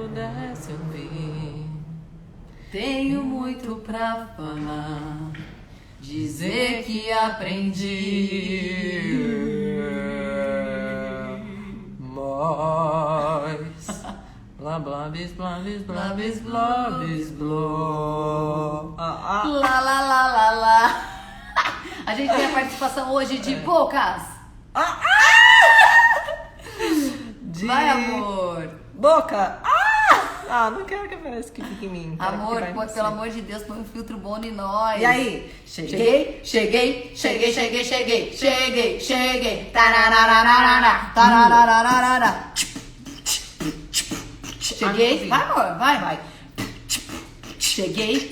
pudesse ouvir. Tenho muito pra falar, dizer que aprendi. Mas blá blá bis blá bis blá bis blá bis blá. Lá, lá, lá, lá, lá. A gente tem a participação hoje de Bocas. Vai, amor. Boca! Não quero que apareça que fique em mim. Amor, pelo amor de Deus, põe um filtro bom em nós. E aí? Cheguei. Tararararara, tararararara. Cheguei. Vai, amor, vai. Cheguei.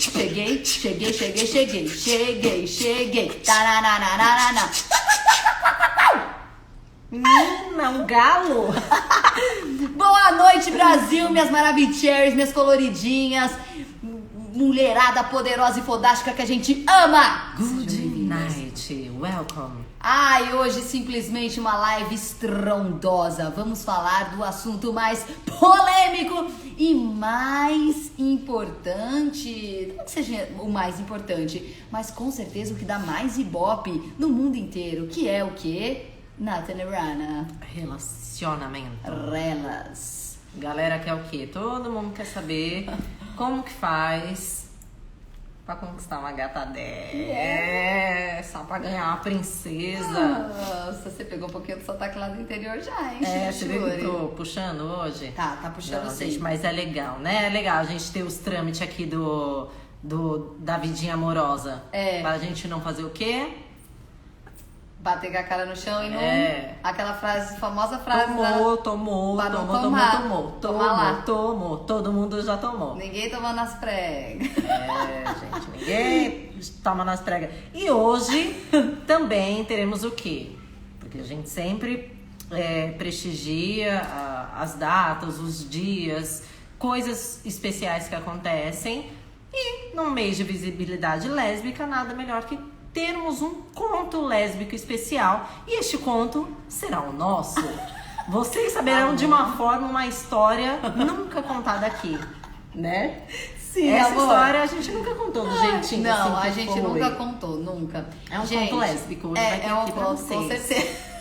Tararararara. Menina, um galo! Boa noite, Brasil, minhas maravilheiras, minhas coloridinhas, mulherada poderosa e fodástica que a gente ama! Good night, welcome. Ai, hoje simplesmente uma live estrondosa. Vamos falar do assunto mais polêmico e mais importante. Não que seja o mais importante, mas com certeza o que dá mais ibope no mundo inteiro, que é o quê? Nathan Rana. Relacionamento. Relas. Galera quer o quê? Todo mundo quer saber como que faz pra conquistar uma gata dessa, só pra ganhar uma princesa. Nossa, você pegou um pouquinho do sotaque lá do interior já, hein? Você viu que eu tô puxando hoje? Tá puxando Não, sim. gente, mas é legal, né? É legal a gente ter os trâmites aqui da vidinha amorosa. Pra gente não fazer o quê? Bater com a cara no chão e não... Aquela famosa frase Tomou. Todo mundo já tomou. Ninguém toma nas pregas. Gente, ninguém toma nas pregas. E hoje também teremos o quê? Porque a gente sempre prestigia as datas, os dias, coisas especiais que acontecem. E num mês de visibilidade lésbica, nada melhor que termos um conto lésbico especial. E este conto será o nosso. Vocês saberão de uma forma uma história nunca contada aqui, né? Sim, essa amor. História a gente nunca contou do jeitinho não, assim a gente nunca contou, nunca. É um gente, conto lésbico. Vai ter um aqui pra conto, vocês. com certeza.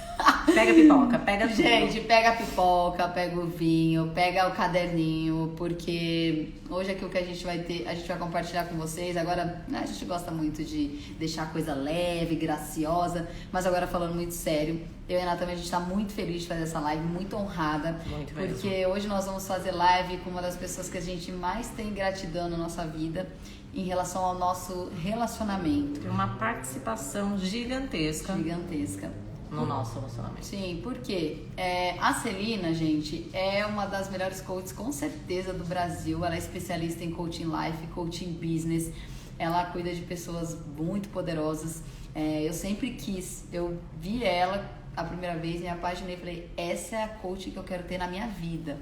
Pega a pipoca, pega tudo. Gente, pega a pipoca, pega o vinho, pega o caderninho, porque hoje aqui o que a gente vai ter, a gente vai compartilhar com vocês. Agora, a gente gosta muito de deixar a coisa leve, graciosa, mas agora falando muito sério, eu e a Ana também, a gente tá muito feliz de fazer essa live, muito honrada, muito mesmo. Porque hoje nós vamos fazer live com uma das pessoas que a gente mais tem gratidão na nossa vida em relação ao nosso relacionamento. Tem uma participação gigantesca no nosso relacionamento. Sim, porque a Celina, gente, é uma das melhores coaches, com certeza, do Brasil. Ela é especialista em coaching life, coaching business. Ela cuida de pessoas muito poderosas. Eu sempre eu vi ela a primeira vez, me apaixonei e falei, essa é a coach que eu quero ter na minha vida.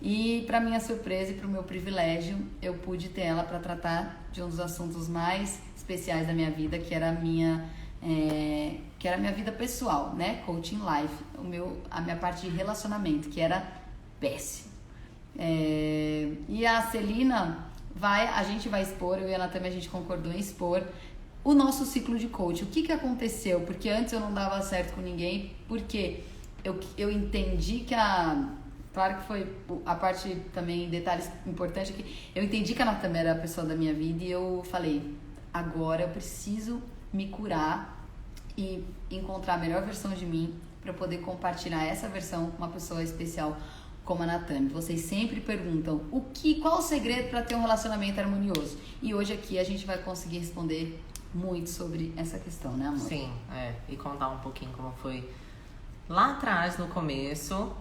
E para minha surpresa e para o meu privilégio, eu pude ter ela para tratar de um dos assuntos mais especiais da minha vida, que era a minha vida pessoal, né? Coaching life, a minha parte de relacionamento, que era péssimo. E a Celina a gente vai expor, eu e a Ana também, a gente concordou em expor o nosso ciclo de coaching. O que aconteceu? Porque antes eu não dava certo com ninguém, porque eu entendi que claro que foi a parte também, detalhes importantes aqui, eu entendi que a Ana também era a pessoa da minha vida e eu falei, agora eu preciso me curar e encontrar a melhor versão de mim para poder compartilhar essa versão com uma pessoa especial como a Natami. Vocês sempre perguntam qual o segredo para ter um relacionamento harmonioso? E hoje aqui a gente vai conseguir responder muito sobre essa questão, né, amor? Sim, e contar um pouquinho como foi lá atrás, no começo,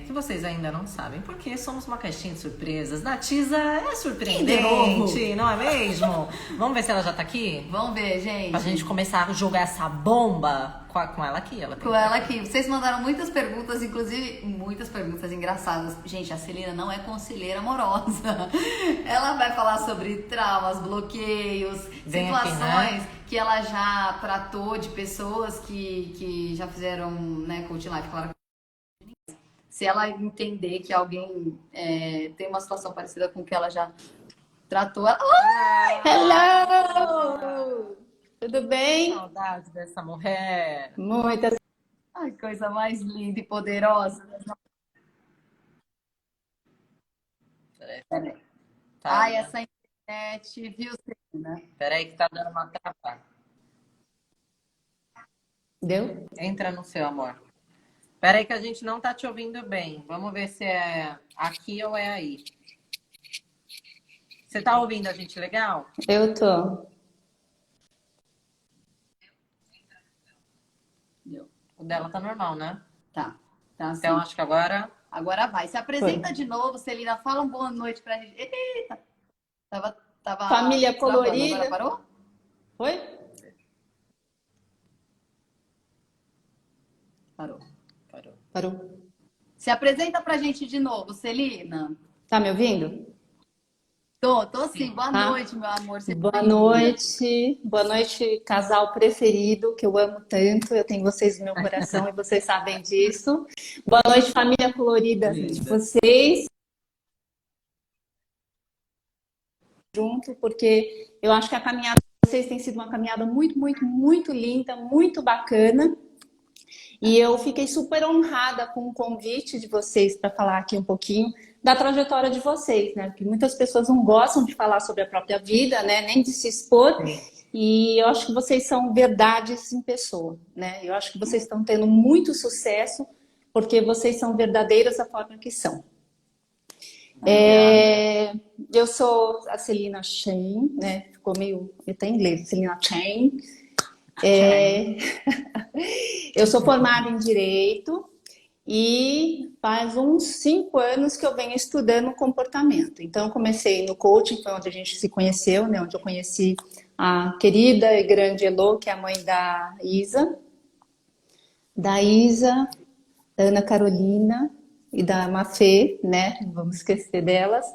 que vocês ainda não sabem, porque somos uma caixinha de surpresas. Natisa é surpreendente, não é mesmo? Vamos ver se ela já tá aqui? Vamos ver, gente. Pra gente começar a jogar essa bomba com ela aqui. Com ela aqui. Vocês mandaram muitas perguntas, inclusive muitas perguntas engraçadas. Gente, a Celina não é conselheira amorosa. Ela vai falar sobre traumas, bloqueios, situações aqui, né? Que ela já tratou de pessoas que já fizeram, né, coaching life. Claro, se ela entender que alguém tem uma situação parecida com o que ela já tratou, ela... Hello! Tudo bem? Saudade dessa mulher. Muitas. Ai, coisa mais linda e poderosa. Peraí. Tá, Ai, essa internet, viu, Celina? peraí que tá dando uma travada. Deu? Entra no seu, amor. Peraí que a gente não tá te ouvindo bem. Vamos ver se é aqui ou é aí. Você tá ouvindo a gente legal? Eu tô. Deu. O dela tá normal, né? Tá. Tá assim. Então acho que agora. Agora vai. Se apresenta Foi. de novo, Celina. Fala uma boa noite pra gente. Eita! Tava Família travando. colorida. Agora parou? Oi? Parou. Parou. Se apresenta pra gente de novo, Celina. Tá me ouvindo? Tô sim. Boa Tá. noite, meu amor. Seja Boa bem-vinda. noite. Boa noite, casal preferido, que eu amo tanto. Eu tenho vocês no meu coração e vocês sabem disso. Boa noite, família colorida de vocês. Junto, porque eu acho que a caminhada de vocês tem sido uma caminhada muito, muito, muito linda, muito bacana. E eu fiquei super honrada com o convite de vocês para falar aqui um pouquinho da trajetória de vocês, né? Porque muitas pessoas não gostam de falar sobre a própria vida, né? Nem de se expor. E eu acho que vocês são verdades em pessoa, né? Eu acho que vocês estão tendo muito sucesso porque vocês são verdadeiras da forma que são. Eu sou a Celina Chain, né? Ficou meio até em inglês, Celina Chain. Eu sou formada em Direito e faz uns 5 anos que eu venho estudando comportamento. Então, eu comecei no coaching, foi onde a gente se conheceu, né? Onde eu conheci a querida e grande Elô, que é a mãe da Isa, da Ana Carolina e da Mafê, né? Não vamos esquecer delas.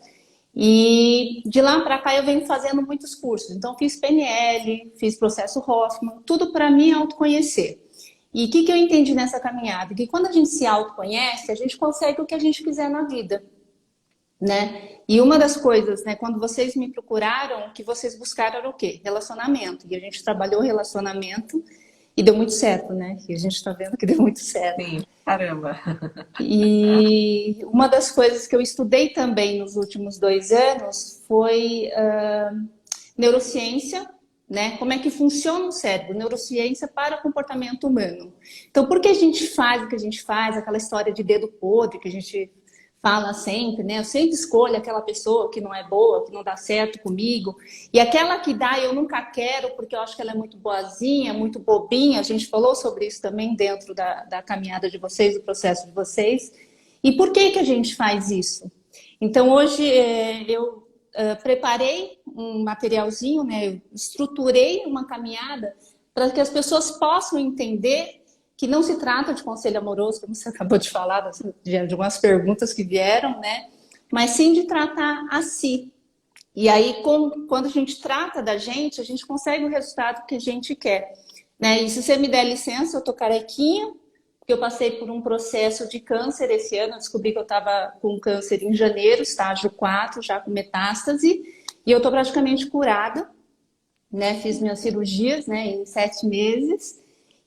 E de lá para cá eu venho fazendo muitos cursos. Então, fiz PNL, fiz processo Hoffman, tudo para mim autoconhecer. E o que eu entendi nessa caminhada? Que quando a gente se autoconhece, a gente consegue o que a gente quiser na vida, né? E uma das coisas, né, quando vocês me procuraram, o que vocês buscaram era o quê? Relacionamento. E a gente trabalhou relacionamento e deu muito certo, né? E a gente está vendo que deu muito certo. Sim, caramba. E uma das coisas que eu estudei também nos últimos 2 anos foi neurociência, né? Como é que funciona o cérebro, neurociência para o comportamento humano. Então, por que a gente faz o que a gente faz, aquela história de dedo podre que a gente fala sempre, né? Eu sempre escolho aquela pessoa que não é boa, que não dá certo comigo. E aquela que dá, eu nunca quero, porque eu acho que ela é muito boazinha, muito bobinha. A gente falou sobre isso também dentro da caminhada de vocês, do processo de vocês. E por que a gente faz isso? Então, hoje eu preparei um materialzinho, né? Eu estruturei uma caminhada para que as pessoas possam entender que não se trata de conselho amoroso, como você acabou de falar, de algumas perguntas que vieram, né? Mas sim de tratar a si. E aí, quando a gente trata da gente, a gente consegue o resultado que a gente quer, né? E se você me der licença, eu tô carequinha, porque eu passei por um processo de câncer esse ano. Eu descobri que eu estava com câncer em janeiro, estágio 4, já com metástase, e eu tô praticamente curada, né? Fiz minhas cirurgias, né, em 7 meses.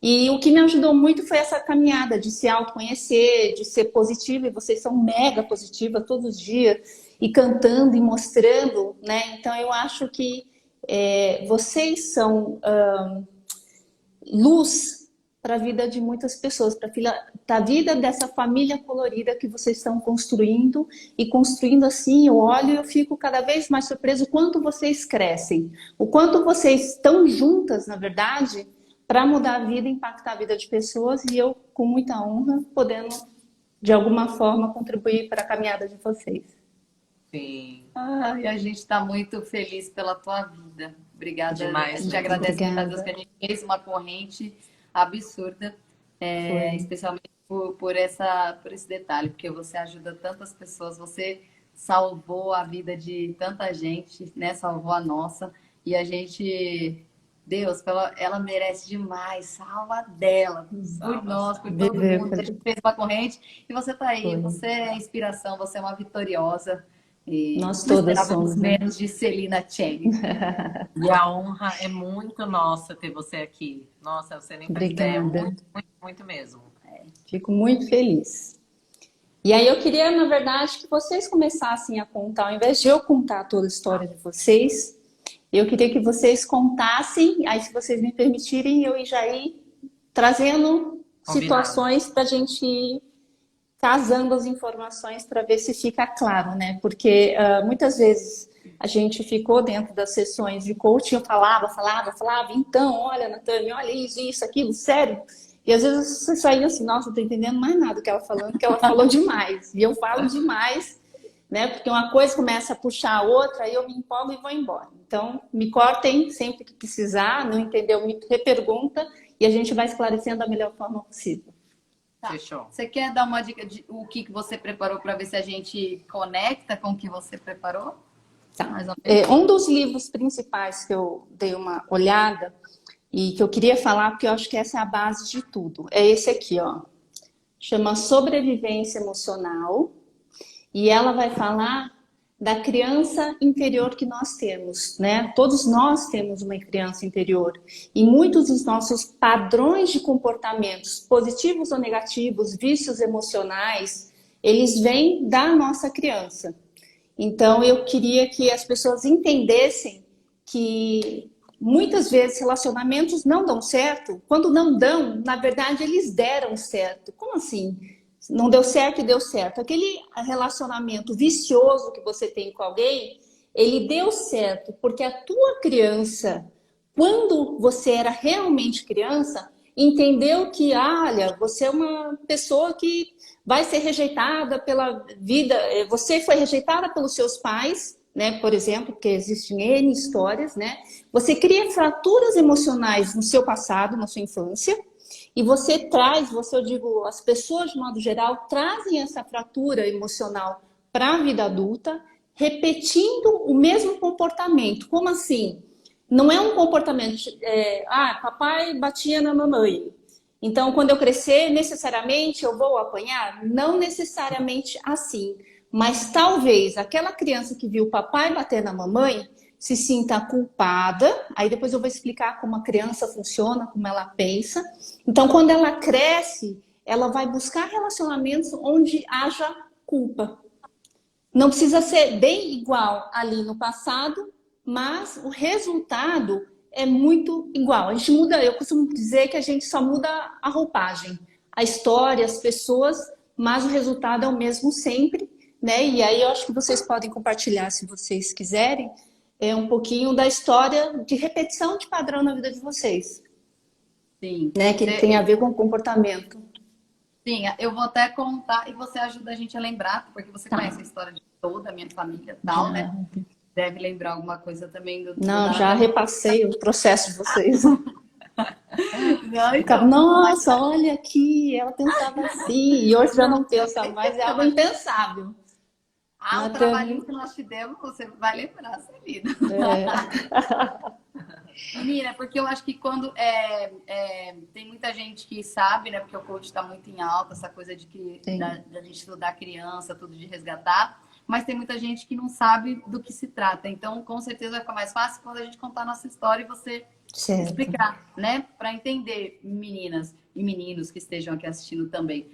E o que me ajudou muito foi essa caminhada de se autoconhecer, de ser positiva, e vocês são mega positivas todos os dias, e cantando e mostrando, né? Então eu acho que vocês são luz para a vida de muitas pessoas, para a vida dessa família colorida que vocês estão construindo, e construindo assim, eu olho e eu fico cada vez mais surpreso o quanto vocês crescem, o quanto vocês estão juntas, na verdade, para mudar a vida, impactar a vida de pessoas, e eu, com muita honra, podendo, de alguma forma, contribuir para a caminhada de vocês. Sim. Ai, a gente está muito feliz pela tua vida. Obrigada. Demais, a gente né? agradece Obrigada. a Deus que a gente fez uma corrente absurda, especialmente por esse detalhe, porque você ajuda tantas pessoas, você salvou a vida de tanta gente, né? Salvou a nossa, e a gente Deus, ela merece demais, salva dela, por nós, por todo Viver, mundo. A gente fez uma corrente e você tá aí, foi. você é inspiração, você é uma vitoriosa. E Nós não todas esperávamos somos, né? menos de Celina Chang. E a honra é muito nossa ter você aqui. Nossa, você nem faz ideia. Obrigada. Muito, muito, muito mesmo. Fico muito feliz. E aí eu queria, na verdade, que vocês começassem a contar, ao invés de eu contar toda a história de vocês, eu queria que vocês contassem, aí se vocês me permitirem, eu já ir trazendo Combinado. situações para a gente ir casando as informações para ver se fica claro, né? Porque muitas vezes a gente ficou dentro das sessões de coaching, eu falava, então, olha, Natânia, olha isso, aquilo, sério. E às vezes você saía assim, nossa, não tô entendendo mais nada do que ela falando, porque ela falou demais. E eu falo demais, né? Porque uma coisa começa a puxar a outra, aí eu me empolgo e vou embora. Então, me cortem sempre que precisar, não entendeu, me repergunta e a gente vai esclarecendo da melhor forma possível. Tá. Fechou. Você quer dar uma dica de o que você preparou para ver se a gente conecta com o que você preparou? Tá. Mais ou menos. Um dos livros principais que eu dei uma olhada e que eu queria falar, porque eu acho que essa é a base de tudo, é esse aqui, ó. Chama Sobrevivência Emocional e ela vai falar da criança interior que nós temos, né? Todos nós temos uma criança interior e muitos dos nossos padrões de comportamentos, positivos ou negativos, vícios emocionais, eles vêm da nossa criança. Então, eu queria que as pessoas entendessem que muitas vezes relacionamentos não dão certo. Quando não dão, na verdade, eles deram certo. Como assim? Não deu certo e deu certo. Aquele relacionamento vicioso que você tem com alguém, ele deu certo porque a tua criança, quando você era realmente criança, entendeu que, olha, você é uma pessoa que vai ser rejeitada pela vida, você foi rejeitada pelos seus pais, né, por exemplo, porque existem N histórias, né? Você cria fraturas emocionais no seu passado, na sua infância, e você traz, eu digo, as pessoas de modo geral trazem essa fratura emocional para a vida adulta, repetindo o mesmo comportamento. Como assim? Não é um comportamento, papai batia na mamãe. Então, quando eu crescer, necessariamente eu vou apanhar? Não necessariamente assim. Mas talvez aquela criança que viu o papai bater na mamãe se sinta culpada. Aí depois eu vou explicar como a criança funciona, como ela pensa. Então, quando ela cresce, ela vai buscar relacionamentos onde haja culpa. Não precisa ser bem igual ali no passado, mas o resultado é muito igual. A gente muda, eu costumo dizer que a gente só muda a roupagem, a história, as pessoas, mas o resultado é o mesmo sempre, né? E aí eu acho que vocês podem compartilhar, se vocês quiserem, um pouquinho da história de repetição de padrão na vida de vocês. Sim. Né? Que tem a ver com o comportamento. Sim, eu vou até contar e você ajuda a gente a lembrar, porque você Tá. conhece a história de toda a minha família e tal, né? Deve lembrar alguma coisa também do... Não, já repassei o processo de vocês. Não, Ficava, nossa, olha aqui, ela pensava assim, e hoje já não pensa mais, é algo impensável. o trabalhinho que nós te demos, você vai lembrar, Celina. Menina, porque eu acho que quando tem muita gente que sabe, né? Porque o coach está muito em alta, essa coisa de que da gente estudar criança, tudo de resgatar, mas tem muita gente que não sabe do que se trata. Então, com certeza vai ficar mais fácil quando a gente contar a nossa história e você explicar, né? Para entender, meninas e meninos que estejam aqui assistindo também,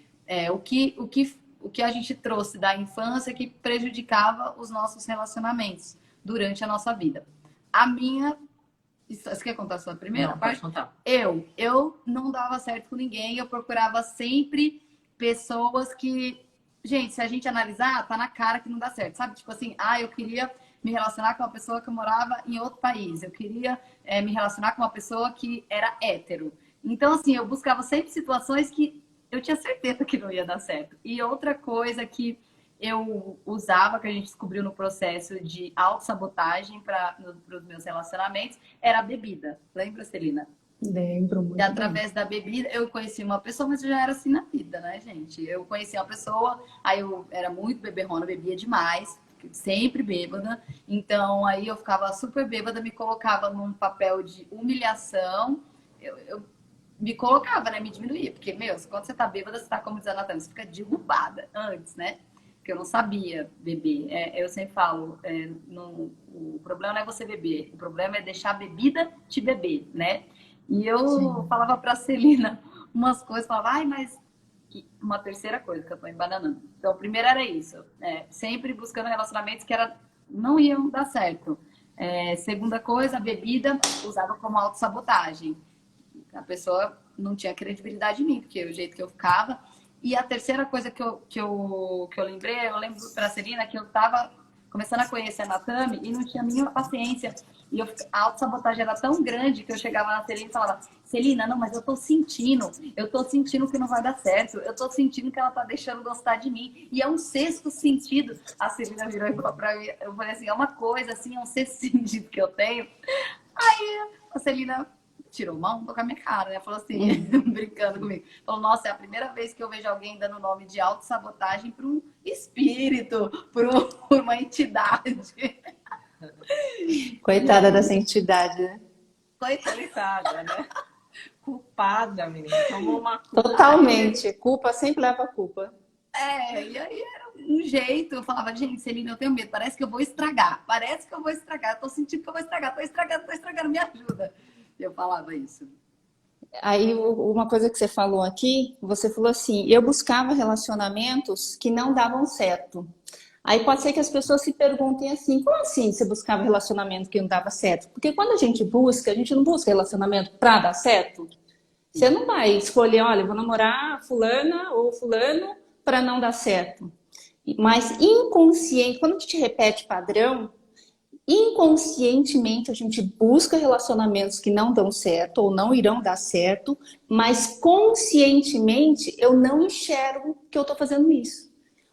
o que a gente trouxe da infância que prejudicava os nossos relacionamentos durante a nossa vida. A minha... Você quer contar a sua primeira parte? Pode contar. Eu não dava certo com ninguém, eu procurava sempre pessoas que... Gente, se a gente analisar, tá na cara que não dá certo, sabe? Tipo assim, eu queria me relacionar com uma pessoa que morava em outro país, eu queria me relacionar com uma pessoa que era hétero. Então, assim, eu buscava sempre situações que eu tinha certeza que não ia dar certo. E outra coisa que eu usava, que a gente descobriu no processo de autossabotagem para os meus relacionamentos, era a bebida. Lembra, Celina? Lembro muito. E através da bebida, eu conheci uma pessoa, mas eu já era assim na vida, né, gente? Eu conheci uma pessoa, aí eu era muito beberrona, bebia demais. sempre bêbada. Então, aí eu ficava super bêbada, me colocava num papel de humilhação. Eu me colocava, né? Me diminuía. Porque, meu, quando você tá bêbada, você tá, como diz a Natália, você fica derrubada antes, né? Porque eu não sabia beber. Eu sempre falo, o problema não é você beber, o problema é deixar a bebida te beber, né? E eu falava pra Celina umas coisas, falava, ai, mas... Uma terceira coisa que eu tô embananando. Então, primeiro era isso. Sempre buscando relacionamentos que não iam dar certo. Segunda coisa, a bebida usava como autossabotagem. A pessoa não tinha credibilidade em mim, porque o jeito que eu ficava. E a terceira coisa que eu lembrei, eu lembro pra Celina que eu tava começando a conhecer a Natami e não tinha nenhuma paciência. E a autossabotagem era tão grande que eu chegava na Celina e falava, Celina, não, mas eu tô sentindo que não vai dar certo, eu tô sentindo que ela tá deixando gostar de mim. E é um sexto sentido. A Celina virou e falou pra mim, eu falei assim, é uma coisa assim, é um sexto sentido que eu tenho. Aí a Celina tirou uma onda com a minha cara, né? Falou assim, brincando comigo. Falou, nossa, é a primeira vez que eu vejo alguém dando o nome de autossabotagem para um espírito, para uma entidade. Coitada dessa entidade, né? Coitada, né? Culpada, menina. Tomou uma culpa. Totalmente. Culpa sempre leva a culpa. E aí era um jeito. Eu falava, gente, Celina, eu tenho medo. Parece que eu vou estragar. Eu tô sentindo que eu vou estragar. Tô estragando, me ajuda. Eu falava isso. Aí, uma coisa que você falou aqui, você falou assim, eu buscava relacionamentos que não davam certo. Aí pode ser que as pessoas se perguntem assim, como assim você buscava relacionamento que não dava certo? Porque quando a gente não busca relacionamento para dar certo. Você não vai escolher, olha, eu vou namorar fulana ou fulano para não dar certo. Mas inconsciente, quando a gente repete padrão, inconscientemente a gente busca relacionamentos que não dão certo ou não irão dar certo, mas conscientemente eu não enxergo que eu estou fazendo isso.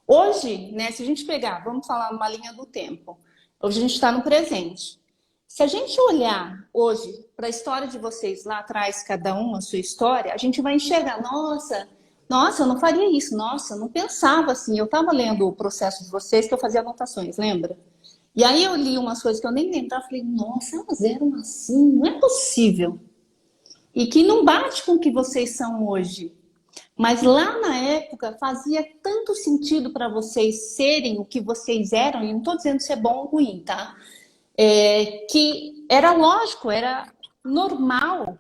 Hoje, né, se a gente pegar, vamos falar uma linha do tempo, hoje a gente está no presente. Se a gente olhar hoje para a história de vocês lá atrás, cada um a sua história, a gente vai enxergar, nossa, eu não faria isso, nossa, eu não pensava assim. Eu estava lendo o processo de vocês que eu fazia anotações, lembra? E aí eu li umas coisas que eu nem lembrava, falei, nossa, elas eram assim, não é possível. E que não bate com o que vocês são hoje. Mas lá na época fazia tanto sentido para vocês serem o que vocês eram, e não estou dizendo se é bom ou ruim, tá? Que era lógico, era normal.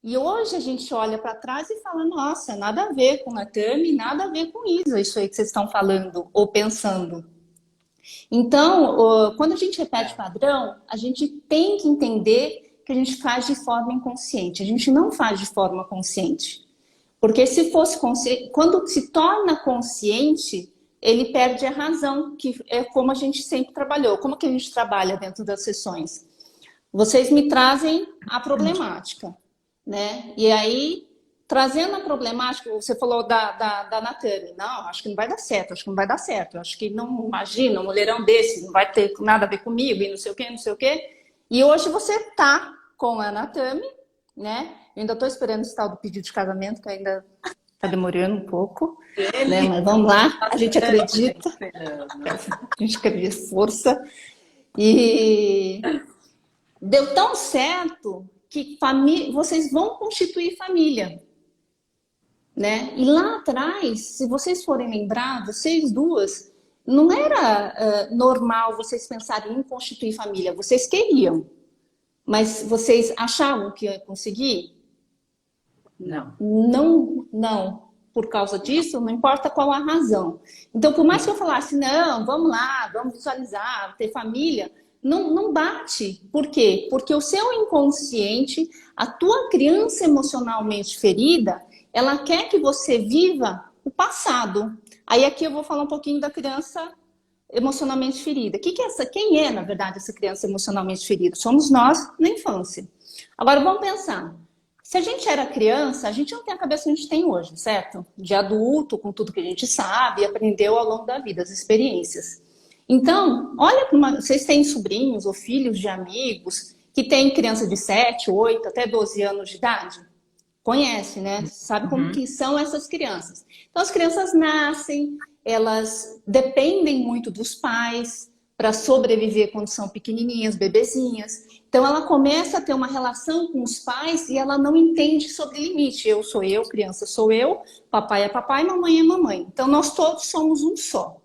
E hoje a gente olha para trás e fala, nossa, nada a ver com a Natami, nada a ver com isso aí que vocês estão falando ou pensando. Então, quando a gente repete padrão, a gente tem que entender que a gente faz de forma inconsciente. A gente não faz de forma consciente. Porque se fosse consciente, quando se torna consciente, ele perde a razão, que é como a gente sempre trabalhou. Como que a gente trabalha dentro das sessões? Vocês me trazem a problemática, né? E aí, trazendo a problemática, você falou da Natami. Não, acho que não vai dar certo, acho que não, imagina, um mulherão desse, não vai ter nada a ver comigo, e não sei o quê. E hoje você tá com a Natami, né? Eu ainda estou esperando esse tal do pedido de casamento, que ainda está demorando um pouco. Né? Mas vamos lá, a gente acredita. A gente acredita, força. E deu tão certo que vocês vão constituir família. Né? E lá atrás, se vocês forem lembrar, vocês duas, não era normal vocês pensarem em constituir família. Vocês queriam. Mas vocês achavam que ia conseguir? Não. Por causa disso, não importa qual a razão. Então, por mais que eu falasse, não, vamos lá, vamos visualizar, ter família, não bate. Por quê? Porque o seu inconsciente, a tua criança emocionalmente ferida, ela quer que você viva o passado. Aí aqui eu vou falar um pouquinho da criança emocionalmente ferida. Quem é, na verdade, essa criança emocionalmente ferida? Somos nós na infância. Agora, vamos pensar. Se a gente era criança, a gente não tem a cabeça que a gente tem hoje, certo? De adulto, com tudo que a gente sabe e aprendeu ao longo da vida, as experiências. Então, olha, vocês têm sobrinhos ou filhos de amigos que têm criança de 7, 8, até 12 anos de idade? Conhece, né? Sabe como que são essas crianças. Então, as crianças nascem, elas dependem muito dos pais para sobreviver quando são pequenininhas, bebezinhas. Então, ela começa a ter uma relação com os pais e ela não entende sobre limite. Eu sou eu, criança sou eu, papai é papai, mamãe é mamãe. Então, nós todos somos um só.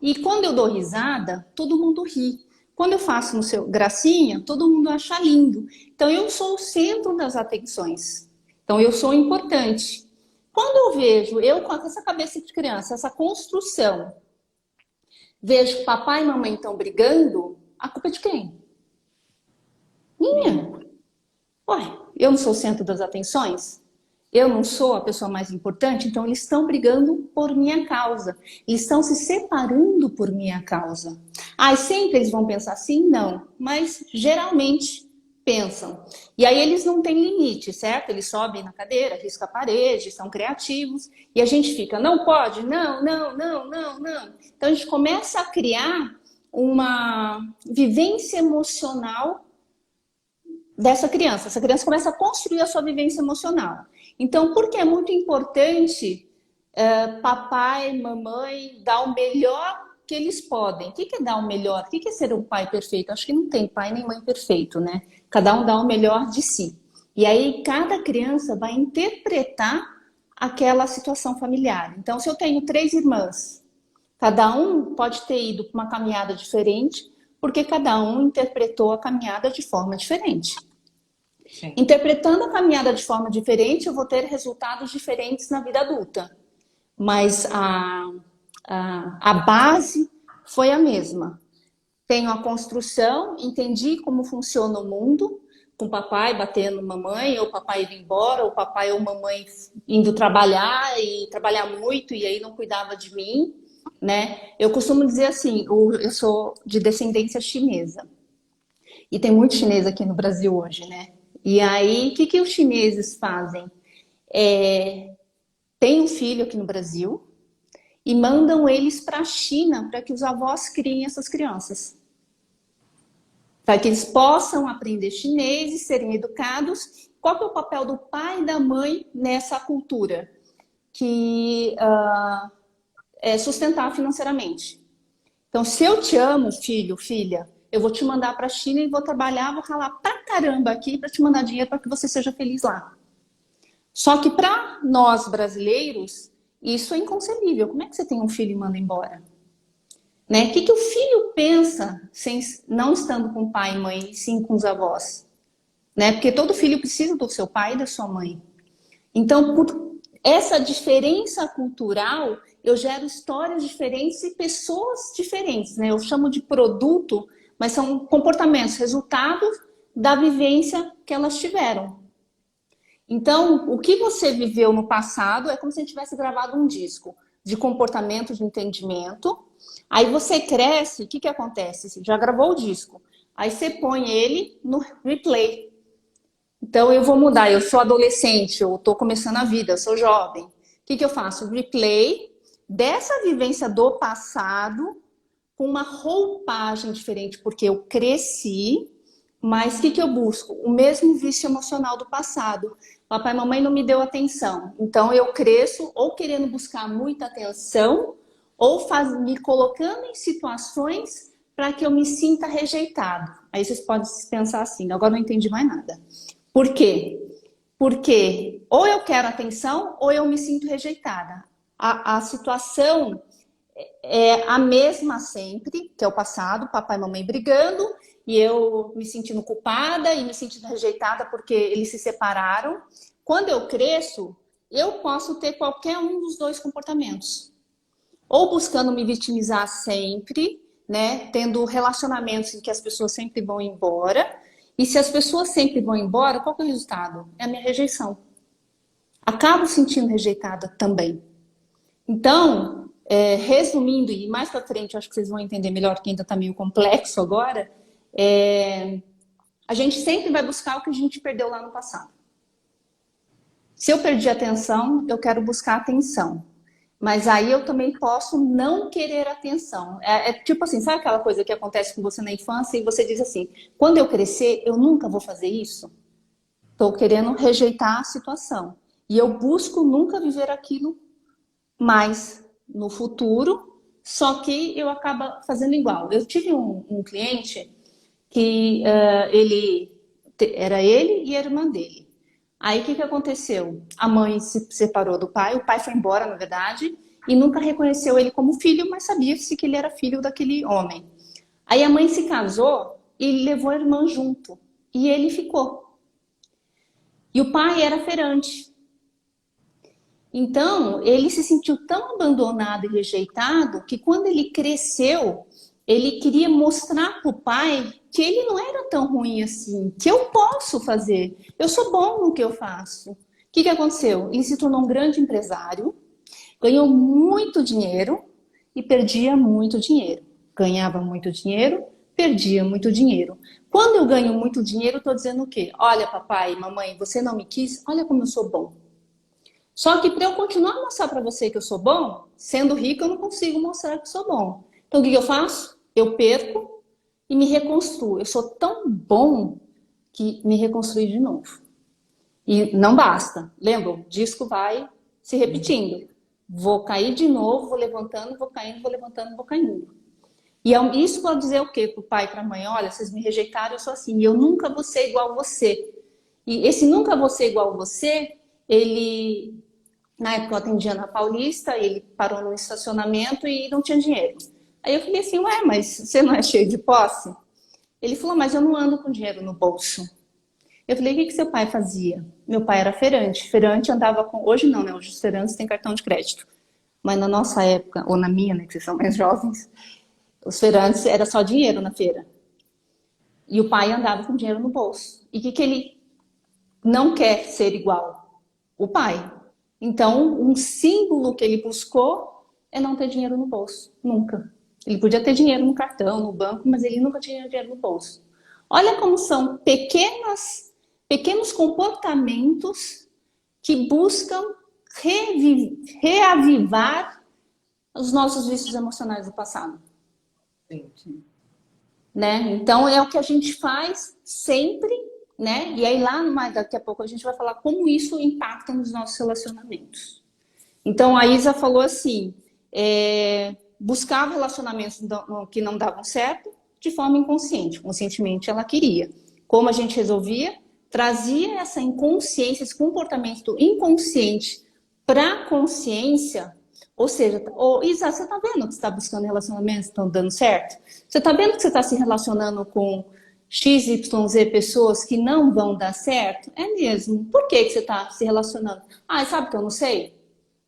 E quando eu dou risada, todo mundo ri. Quando eu faço no seu gracinha, todo mundo acha lindo. Então, eu sou o centro das atenções. Então, eu sou importante. Quando eu vejo, eu com essa cabeça de criança, essa construção, vejo que papai e mamãe estão brigando, a culpa é de quem? Minha. Ué, eu não sou o centro das atenções? Eu não sou a pessoa mais importante? Então, eles estão brigando por minha causa. Eles estão se separando por minha causa. Ah, sempre eles vão pensar assim? Não. Mas, geralmente, pensam. E aí, eles não têm limite, certo? Eles sobem na cadeira, riscam a parede, são criativos. E a gente fica, não pode? Não, não, não, não, não. Então, a gente começa a criar uma vivência emocional dessa criança. Essa criança começa a construir a sua vivência emocional. Então, por que é muito importante papai, mamãe dar o melhor que eles podem? O que é dar o melhor? O que é ser um pai perfeito? Acho que não tem pai nem mãe perfeito, né? Cada um dá o melhor de si. E aí, cada criança vai interpretar aquela situação familiar. Então, se eu tenho 3 irmãs, cada um pode ter ido para uma caminhada diferente, porque cada um interpretou a caminhada de forma diferente. Sim. Interpretando a caminhada de forma diferente, eu vou ter resultados diferentes na vida adulta. Mas a base foi a mesma. Tenho a construção, entendi como funciona o mundo, com papai batendo mamãe, ou papai indo embora, ou papai ou mamãe indo trabalhar e trabalhar muito e aí não cuidava de mim, né? Eu costumo dizer assim, eu sou de descendência chinesa. E tem muito chinês aqui no Brasil hoje, né? E aí, o que os chineses fazem? Tem um filho aqui no Brasil e mandam eles para a China para que os avós criem essas crianças. Para que eles possam aprender chinês e serem educados. Qual que é o papel do pai e da mãe nessa cultura? Que é sustentar financeiramente. Então, se eu te amo, filho, filha, eu vou te mandar para a China e vou trabalhar, vou ralar pra caramba aqui para te mandar dinheiro para que você seja feliz lá. Só que para nós brasileiros, isso é inconcebível. Como é que você tem um filho e manda embora? Né? O que o filho pensa não estando com pai e mãe, e sim com os avós? Né? Porque todo filho precisa do seu pai e da sua mãe. Então, por essa diferença cultural, eu gero histórias diferentes e pessoas diferentes. Né? Eu chamo de produto, mas são comportamentos, resultados da vivência que elas tiveram. Então, o que você viveu no passado é como se a gente tivesse gravado um disco de comportamento, de entendimento. Aí você cresce, o que acontece? Você já gravou o disco. Aí você põe ele no replay. Então, eu vou mudar. Eu sou adolescente, eu estou começando a vida, eu sou jovem. O que eu faço? Replay dessa vivência do passado com uma roupagem diferente, porque eu cresci, mas o que eu busco? O mesmo vício emocional do passado. Papai e mamãe não me deu atenção. Então eu cresço ou querendo buscar muita atenção ou me colocando em situações para que eu me sinta rejeitado. Aí vocês podem pensar assim, agora não entendi mais nada. Por quê? Porque ou eu quero atenção ou eu me sinto rejeitada. A situação é a mesma sempre, que é o passado, papai e mamãe brigando, e eu me sentindo culpada e me sentindo rejeitada porque eles se separaram. Quando eu cresço, eu posso ter qualquer um dos dois comportamentos. Ou buscando me vitimizar sempre, né? Tendo relacionamentos em que as pessoas sempre vão embora. E se as pessoas sempre vão embora, qual que é o resultado? É a minha rejeição. Acabo sentindo rejeitada também. Então, resumindo, e mais pra frente, acho que vocês vão entender melhor, que ainda está meio complexo agora, a gente sempre vai buscar o que a gente perdeu lá no passado. Se eu perdi atenção, eu quero buscar atenção. Mas aí eu também posso não querer atenção. Tipo assim, sabe aquela coisa que acontece com você na infância e você diz assim, quando eu crescer, eu nunca vou fazer isso? Estou querendo rejeitar a situação. E eu busco nunca viver aquilo mais no futuro, só que eu acabo fazendo igual. Eu tive um cliente que era ele e a irmã dele. Aí o que aconteceu? A mãe se separou do pai, o pai foi embora, na verdade, e nunca reconheceu ele como filho, mas sabia-se que ele era filho daquele homem. Aí a mãe se casou e levou a irmã junto, e ele ficou. E o pai era feirante. Então, ele se sentiu tão abandonado e rejeitado que quando ele cresceu, ele queria mostrar para o pai que ele não era tão ruim assim, que eu posso fazer, eu sou bom no que eu faço. O que aconteceu? Ele se tornou um grande empresário, ganhou muito dinheiro e perdia muito dinheiro. Ganhava muito dinheiro, perdia muito dinheiro. Quando eu ganho muito dinheiro, eu estou dizendo o quê? Olha, papai, mamãe, você não me quis, olha como eu sou bom. Só que para eu continuar a mostrar para você que eu sou bom, sendo rico eu não consigo mostrar que sou bom. Então o que eu faço? Eu perco e me reconstruo. Eu sou tão bom que me reconstruí de novo. E não basta. Lembra? O disco vai se repetindo. Vou cair de novo, vou levantando, vou caindo, vou levantando, vou caindo. E isso pode dizer o quê? Para o pai e para a mãe? Olha, vocês me rejeitaram, eu sou assim. E eu nunca vou ser igual a você. E esse nunca vou ser igual a você, ele... Na época eu atendia na Paulista, ele parou no estacionamento e não tinha dinheiro. Aí eu falei assim, ué, mas você não é cheio de posse? Ele falou, mas eu não ando com dinheiro no bolso. Eu falei, o que seu pai fazia? Meu pai era feirante. Feirante andava com... Hoje não, né? Hoje os feirantes têm cartão de crédito. Mas na nossa época, ou na minha, né, que vocês são mais jovens, os feirantes era só dinheiro na feira. E o pai andava com dinheiro no bolso. E o que ele não quer ser igual? O pai. Então, um símbolo que ele buscou é não ter dinheiro no bolso. Nunca. Ele podia ter dinheiro no cartão, no banco, mas ele nunca tinha dinheiro no bolso. Olha como são pequenos comportamentos que buscam reavivar os nossos vícios emocionais do passado. Sim. Né? Então, é o que a gente faz sempre, né? E aí daqui a pouco a gente vai falar como isso impacta nos nossos relacionamentos. Então a Isa falou assim, buscava relacionamentos que não davam certo de forma inconsciente. Conscientemente ela queria. Como a gente resolvia? Trazia essa inconsciência, esse comportamento inconsciente para a consciência. Ou seja, Isa, você está vendo que você está buscando relacionamentos que estão dando certo? Você está vendo que você está se relacionando com XYZ pessoas que não vão dar certo? É mesmo. Por que você está se relacionando? Ah, sabe que eu não sei?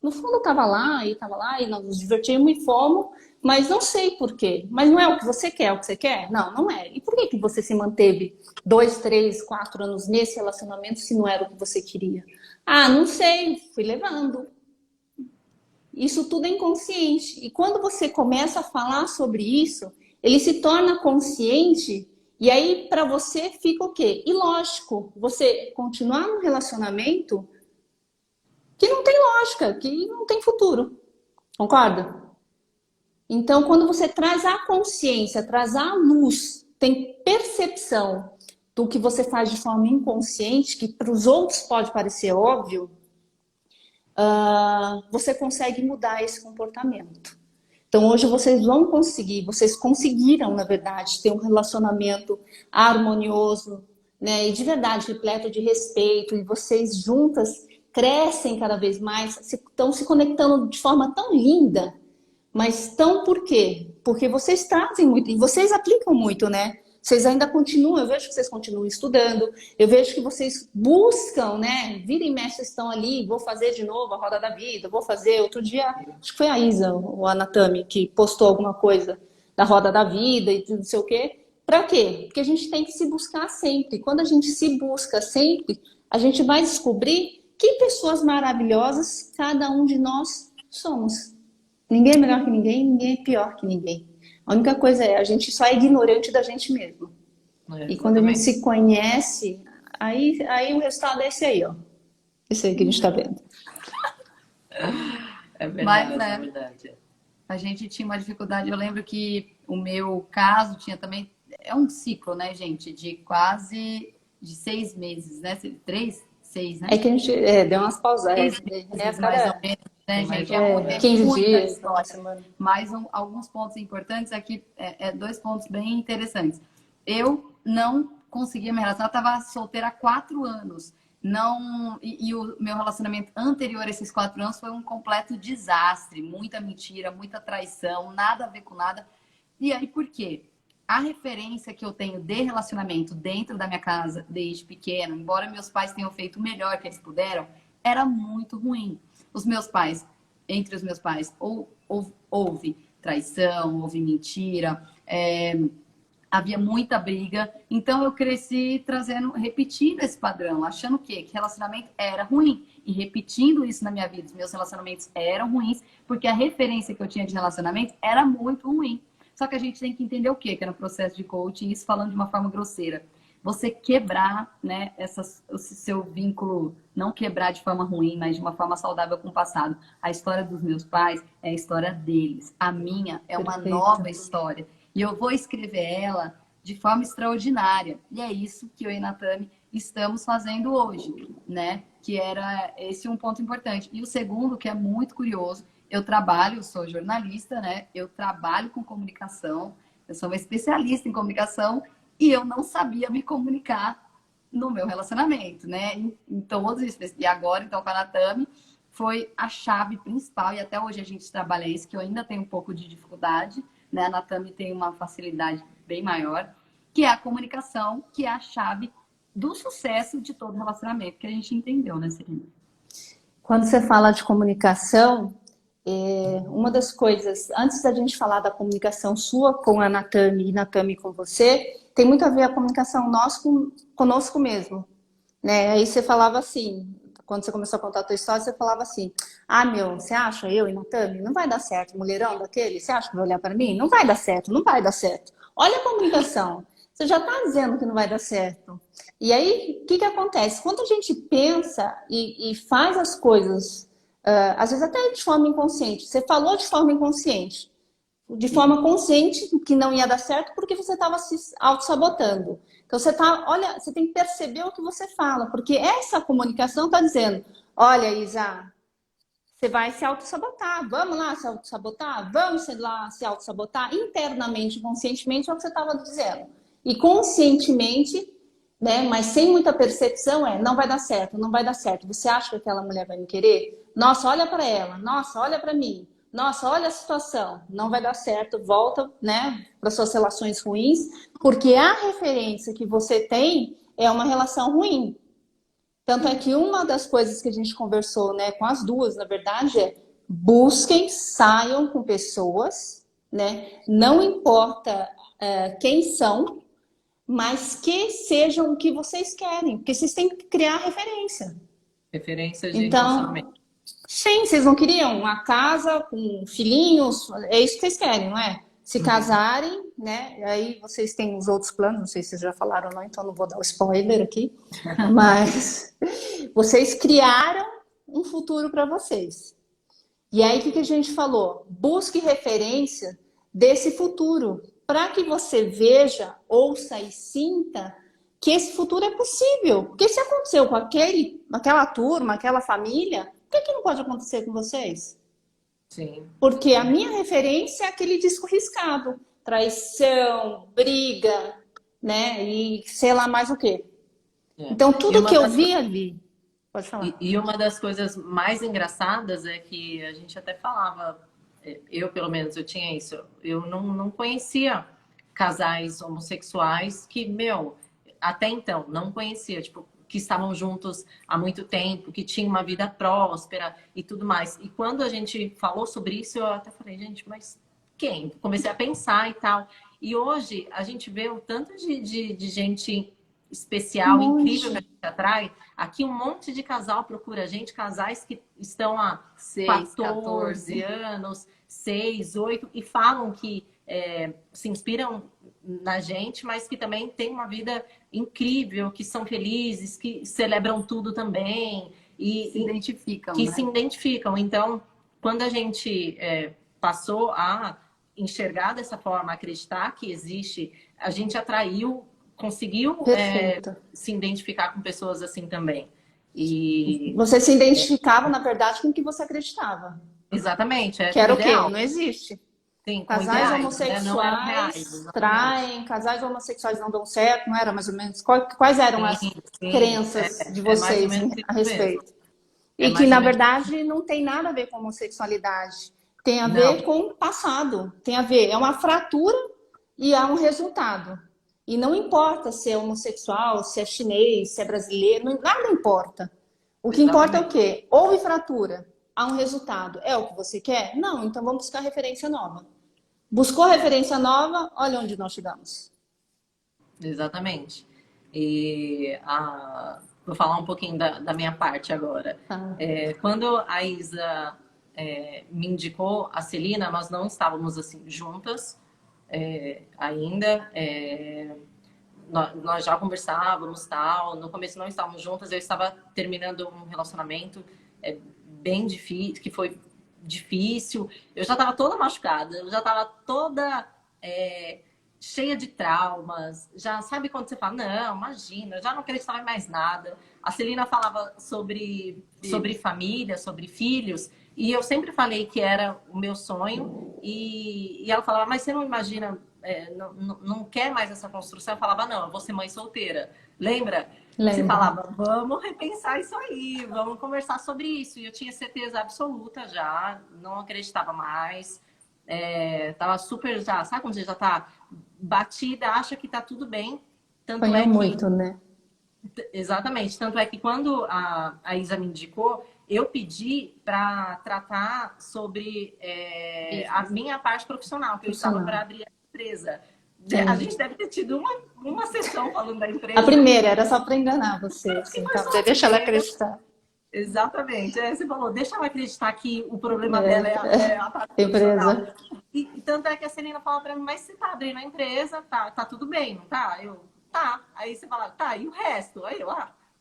No fundo eu estava lá e nós nos divertimos e fomos, mas não sei por quê. Mas não é o que você quer, é o que você quer? Não, não é. E por que você se manteve 2, 3, 4 anos nesse relacionamento se não era o que você queria? Ah, não sei, fui levando. Isso tudo é inconsciente. E quando você começa a falar sobre isso, ele se torna consciente. E aí, para você, fica o quê? Ilógico. Você continuar num relacionamento que não tem lógica, que não tem futuro. Concorda? Então, quando você traz a consciência, traz a luz, tem percepção do que você faz de forma inconsciente, que para os outros pode parecer óbvio, você consegue mudar esse comportamento. Então hoje vocês conseguiram, na verdade, ter um relacionamento harmonioso, né, e de verdade, repleto de respeito, e vocês juntas crescem cada vez mais, estão se conectando de forma tão linda, mas por quê? Porque vocês trazem muito, e vocês aplicam muito, né? Vocês ainda continuam, eu vejo que vocês continuam estudando, eu vejo que vocês buscam, né? Vira e mexe, estão ali, vou fazer de novo a Roda da Vida, vou fazer. Outro dia, acho que foi a Isa, o Anatami, que postou alguma coisa da Roda da Vida e não sei o quê. Para quê? Porque a gente tem que se buscar sempre. Quando a gente se busca sempre, a gente vai descobrir que pessoas maravilhosas cada um de nós somos. Ninguém é melhor que ninguém, ninguém é pior que ninguém. A única coisa a gente só é ignorante da gente mesmo. E quando a gente se conhece, aí o resultado é esse aí, ó. Esse aí que a gente tá vendo. É verdade, Mas, né, é verdade. A gente tinha uma dificuldade, eu lembro que o meu caso tinha também, é um ciclo, né, gente, de 6 meses, né, 3, 6, né? É que a gente deu umas pausadas. 6 meses, mais ou menos, né, gente? É 15 muita dias, uma história. semana. Mas alguns pontos importantes aqui, dois pontos bem interessantes. Eu não conseguia me relacionar, eu estava solteira há 4 anos. Não, e o meu relacionamento anterior a esses 4 anos foi um completo desastre. Muita mentira, muita traição, nada a ver com nada. E aí, por quê? A referência que eu tenho de relacionamento dentro da minha casa desde pequeno, embora meus pais tenham feito o melhor que eles puderam, era muito ruim. Entre os meus pais, houve traição, houve mentira, havia muita briga. Então eu cresci repetindo esse padrão, achando que relacionamento era ruim. E repetindo isso na minha vida, os meus relacionamentos eram ruins, porque a referência que eu tinha de relacionamento era muito ruim. Só que a gente tem que entender o quê? Que é no processo de coaching, isso falando de uma forma grosseira. Você quebrar, né, o seu vínculo, não quebrar de forma ruim, mas de uma forma saudável com o passado. A história dos meus pais é a história deles. A minha é uma nova história. E eu vou escrever ela de forma extraordinária. E é isso que eu e a Natami estamos fazendo hoje, né? Que era esse um ponto importante. E o segundo, que é muito curioso, eu sou jornalista, né? Eu trabalho com comunicação, eu sou uma especialista em comunicação e eu não sabia me comunicar no meu relacionamento, né? Em todos os... E agora, então, com a Natami, foi a chave principal e até hoje a gente trabalha isso, que eu ainda tenho um pouco de dificuldade, né? A Natami tem uma facilidade bem maior, que é a comunicação, que é a chave do sucesso de todo relacionamento, que a gente entendeu, né, Serena? Quando você fala de comunicação, uma das coisas, antes da gente falar da comunicação sua com a Natami e Natami com você, tem muito a ver a comunicação conosco mesmo, né? Aí você falava assim, quando você começou a contar a tua história, você falava assim, você acha eu e Natami? Não vai dar certo, mulherão daquele, você acha que vai olhar para mim? Não vai dar certo, não vai dar certo. Olha a comunicação, você já está dizendo que não vai dar certo. E aí, o que acontece? Quando a gente pensa e faz as coisas, às vezes até de forma inconsciente, você falou de forma inconsciente, de forma consciente que não ia dar certo porque você estava se auto-sabotando. Então você tem que perceber o que você fala, porque essa comunicação está dizendo, olha, Isa, você vai se auto-sabotar, vamos lá se auto-sabotar, vamos lá se auto-sabotar internamente, conscientemente é o que você estava dizendo. E conscientemente, né, mas sem muita percepção, não vai dar certo, não vai dar certo. Você acha que aquela mulher vai me querer? Nossa, olha para ela, nossa, olha para mim. Nossa, olha a situação, não vai dar certo, volta, né, para suas relações ruins, porque a referência que você tem é uma relação ruim. Tanto é que uma das coisas que a gente conversou, né, com as duas, na verdade, saiam com pessoas, né, não importa quem são, mas que sejam o que vocês querem, porque vocês têm que criar referência. Referência de relacionamento. Sim, vocês não queriam uma casa com filhinhos, é isso que vocês querem, não é? Se casarem, né? Aí vocês têm os outros planos, não sei se vocês já falaram ou não, então não vou dar o spoiler aqui, mas vocês criaram um futuro para vocês. E aí o que a gente falou? Busque referência desse futuro, para que você veja, ouça e sinta que esse futuro é possível. Porque se aconteceu com aquela turma, aquela família, por que não pode acontecer com vocês? Sim. Porque a minha referência é aquele disco riscado. Traição, briga, né? E sei lá mais o quê. Então, tudo que eu vi ali... Pode falar. E uma das coisas mais engraçadas é que a gente até falava, eu pelo menos, eu tinha isso, eu não conhecia casais homossexuais que, até então, não conhecia, tipo, que estavam juntos há muito tempo, que tinham uma vida próspera e tudo mais. E quando a gente falou sobre isso, eu até falei, gente, mas quem? Comecei a pensar e tal. E hoje a gente vê o tanto de gente especial, incrível que a gente atrai. Aqui um monte de casal procura a gente, casais que estão há 14 anos, 6, 8, e falam que se inspiram na gente, mas que também têm uma vida incrível, que são felizes, que celebram tudo também. E se identificam, que né? se identificam. Então, quando a gente passou a enxergar dessa forma, acreditar que existe, a gente conseguiu se identificar com pessoas assim também. E Você se identificava, na verdade, com o que você acreditava. exatamente, Que com era o o quê? ideal, Não existe. sim, com Casais ideais, né? Não eram reais, homossexuais exatamente. traem, casais homossexuais não dão certo, não era mais ou menos? Quais eram Sim, as sim, crenças de é mais ou vocês menos a isso mesmo. respeito? É E que, mais ou na menos. verdade, não tem nada a ver com homossexualidade. Tem a ver Não, com o passado. Tem a ver, é uma fratura e há um resultado. E não importa se é homossexual, se é chinês, se é brasileiro, nada importa. O que importa é o exatamente. quê? Houve fratura, há um resultado. É o que você quer? Não, então vamos buscar referência nova. Buscou É, referência nova, olha onde nós chegamos. exatamente. E vou falar um pouquinho da minha parte agora. Tá. Quando a Isa me indicou a Celina, nós não estávamos assim juntas ainda. Nós já conversávamos tal. No começo não estávamos juntas. Eu estava terminando um relacionamento bem difícil, que foi difícil. Eu já estava toda machucada, eu já estava toda cheia de traumas. Já sabe quando você fala, não, imagina, eu já não acreditava em mais nada. A Celina falava sobre família, sobre filhos, e eu sempre falei que era o meu sonho. E ela falava, mas você não imagina, não quer mais essa construção? Eu falava, não, eu vou ser mãe solteira. Lembra? Você Lembro. falava, vamos repensar isso aí, vamos conversar sobre isso. E eu tinha certeza absoluta já, não acreditava mais. Tava super já, sabe quando você já tá batida, acha que tá tudo bem. Tanto Apanhou é que, muito, né? exatamente, tanto é que quando a Isa me indicou, eu pedi para tratar sobre a Business. minha parte profissional, que eu estava para Profissional. abrir a empresa. A Entendi. gente deve ter tido uma sessão falando da A empresa, primeira era só para enganar você, e assim, foi então só a deixa ela primeira. acreditar. Exatamente. Você falou, deixa ela acreditar que o problema dela é a parte profissional. Empresa. E tanto é que a Celina fala pra mim, mas você tá abrindo a empresa, tá tudo bem, não tá? Tá. Aí você fala, tá, e o resto? Aí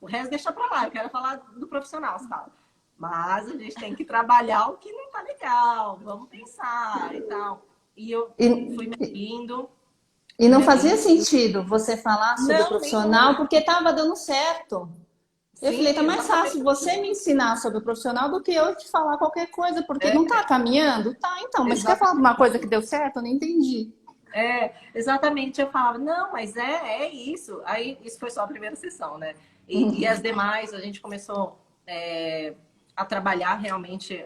o resto deixa pra lá, eu quero falar do profissional, você fala. Mas a gente tem que trabalhar o que não tá legal, vamos pensar e tal. E eu E, fui me abrindo, e fui não me fazia abrindo. sentido você falar sobre o Não, profissional nenhum. porque estava dando certo. Eu falei, Sim, tá mais exatamente. fácil você me ensinar sobre o profissional do que eu te falar qualquer coisa, porque não tá É, caminhando? Tá, então, mas você quer falar de uma coisa que exatamente. deu certo? Eu não entendi. Exatamente, eu falava, não, mas é isso. Aí isso foi só a primeira sessão, né? E as Uhum. demais, a gente começou a trabalhar realmente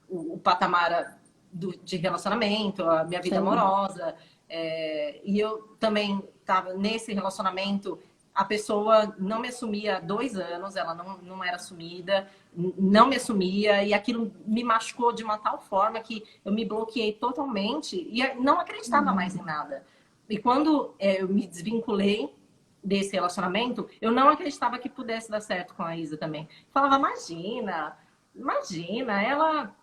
o patamar de relacionamento, a minha vida Sim. amorosa. E eu também estava nesse relacionamento, a pessoa não me assumia há 2 anos, ela não era assumida, não me assumia, e aquilo me machucou de uma tal forma que eu me bloqueei totalmente e não acreditava mais em nada. E quando eu me desvinculei desse relacionamento, eu não acreditava que pudesse dar certo com a Isa também. Falava, imagina, ela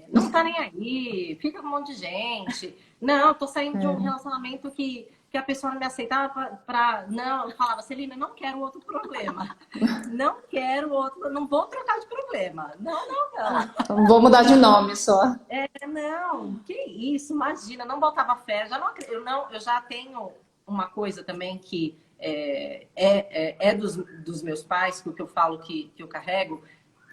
não tá nem aí, fica com um monte de gente. Não, tô saindo de um É. relacionamento que a pessoa não me aceitava Não, eu falava, Celina, não quero outro problema. Não quero outro, não vou trocar de problema. Não, não, não. Então, vou mudar de nome só. Não, que isso, imagina, não botava fé. Já não, eu já tenho uma coisa também que é dos meus pais, que o que eu falo que eu carrego,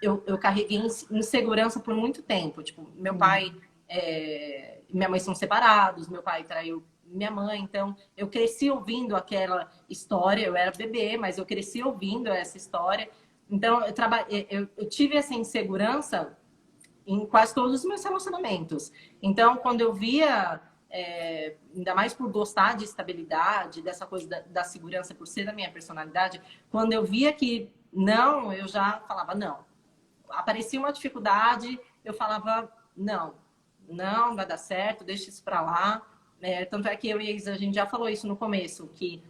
eu carreguei insegurança por muito tempo. Tipo, meu pai e minha mãe são separados, meu pai traiu minha mãe, então eu cresci ouvindo aquela história, eu era bebê, mas eu cresci ouvindo essa história. Então, eu tive essa insegurança em quase todos os meus relacionamentos. Então, quando eu via, ainda mais por gostar de estabilidade, dessa coisa da segurança, por ser da minha personalidade, quando eu via que não, eu já falava não. Aparecia uma dificuldade, eu falava não, não vai dar certo, deixa isso para lá. Tanto é que eu e a Isa, a gente já falou isso no começo, que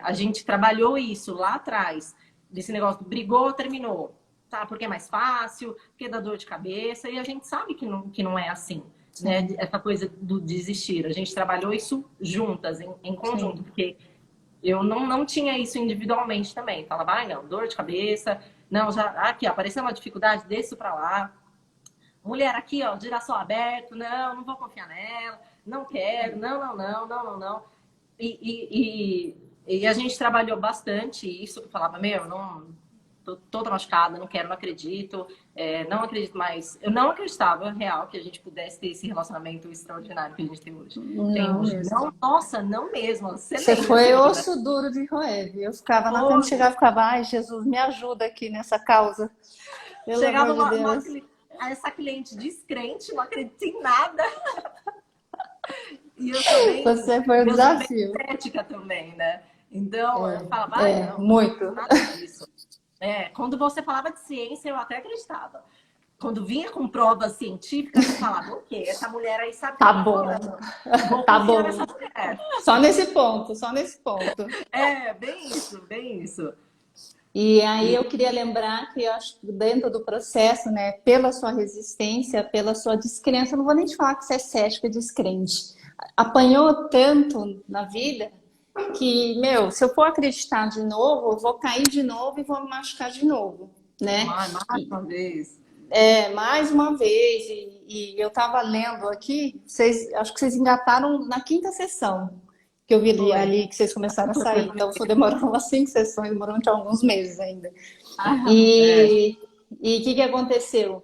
a gente trabalhou isso lá atrás, desse negócio, brigou, terminou. Tá, porque é mais fácil, porque dá dor de cabeça, e a gente sabe que não é assim, né? Sim, Essa coisa do desistir. A gente trabalhou isso juntas, em conjunto, sim. porque eu não tinha isso individualmente também. Falava, ai, não, dor de cabeça, não, já, aqui, ó, apareceu uma dificuldade, desço pra lá. Mulher aqui, ó, girassol aberto, não vou confiar nela, não quero, não. E E a gente trabalhou bastante isso, que eu falava, não, tô toda machucada, não quero, não acredito, não acredito mais. Eu não acreditava, real, que a gente pudesse ter esse relacionamento extraordinário que a gente tem hoje. Não mesmo. Não, nossa, não mesmo. Você foi osso duro de roer. Eu ficava na cama, chegava e ficava, ai, Jesus, me ajuda aqui nessa causa. Pelo chegava amor de Deus. Essa cliente descrente, não acredita em nada. E eu também. Você foi um desafio. Ética também, né? Então, eu falava, não, muito. Nada disso. Quando você falava de ciência, eu até acreditava. Quando vinha com provas científicas, eu falava, o quê? Essa mulher aí sabe. Tá bom. Tá bom. Só nesse ponto. Bem isso. E aí eu queria lembrar que eu acho que dentro do processo, né, pela sua resistência, pela sua descrença, eu não vou nem te falar que você é cética e descrente. Apanhou tanto na vida que, se eu for acreditar de novo, eu vou cair de novo e vou me machucar de novo, né? Mais uma vez. Mais uma vez. E eu estava lendo aqui, acho que vocês engataram na 5ª sessão que eu vi ali que vocês começaram a sair. Então, só demoraram umas 5 sessões, demorou alguns meses ainda. E o que aconteceu?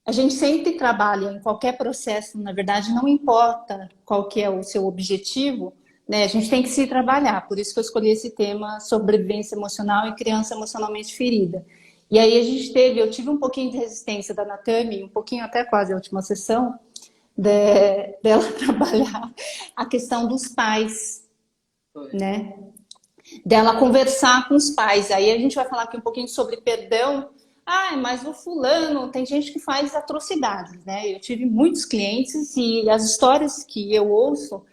A gente sempre trabalha em qualquer processo, na verdade, não importa qual que é o seu objetivo, né? A gente tem que se trabalhar. Por isso que eu escolhi esse tema, sobrevivência emocional e criança emocionalmente ferida. E aí eu tive um pouquinho de resistência da Natami, um pouquinho até quase a última sessão, dela trabalhar a questão dos pais, né? Dela conversar com os pais. Aí a gente vai falar aqui um pouquinho sobre perdão. Mas o fulano, tem gente que faz atrocidades, né? Eu tive muitos clientes e as histórias que eu ouço,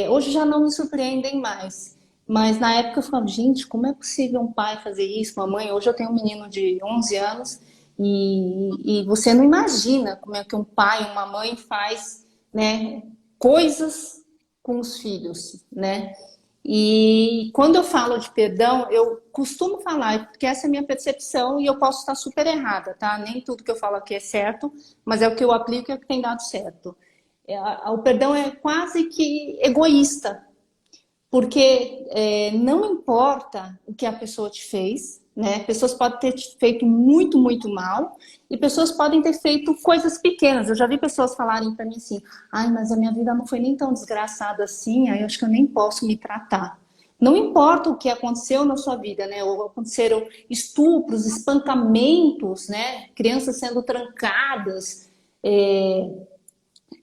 hoje já não me surpreendem mais. Mas na época eu falava, gente, como é possível um pai fazer isso, uma mãe? Hoje eu tenho um menino de 11 anos e você não imagina como é que um pai, uma mãe faz, né, coisas com os filhos, né? E quando eu falo de perdão, eu costumo falar, porque essa é a minha percepção e eu posso estar super errada, tá? Nem tudo que eu falo aqui é certo, mas é o que eu aplico e é o que tem dado certo. O perdão é quase que egoísta, porque não importa o que a pessoa te fez, né? Pessoas podem ter te feito muito, muito mal e pessoas podem ter feito coisas pequenas. Eu já vi pessoas falarem para mim assim, mas a minha vida não foi nem tão desgraçada assim, aí eu acho que eu nem posso me tratar. Não importa o que aconteceu na sua vida, né? Ou aconteceram estupros, espancamentos, né? Crianças sendo trancadas,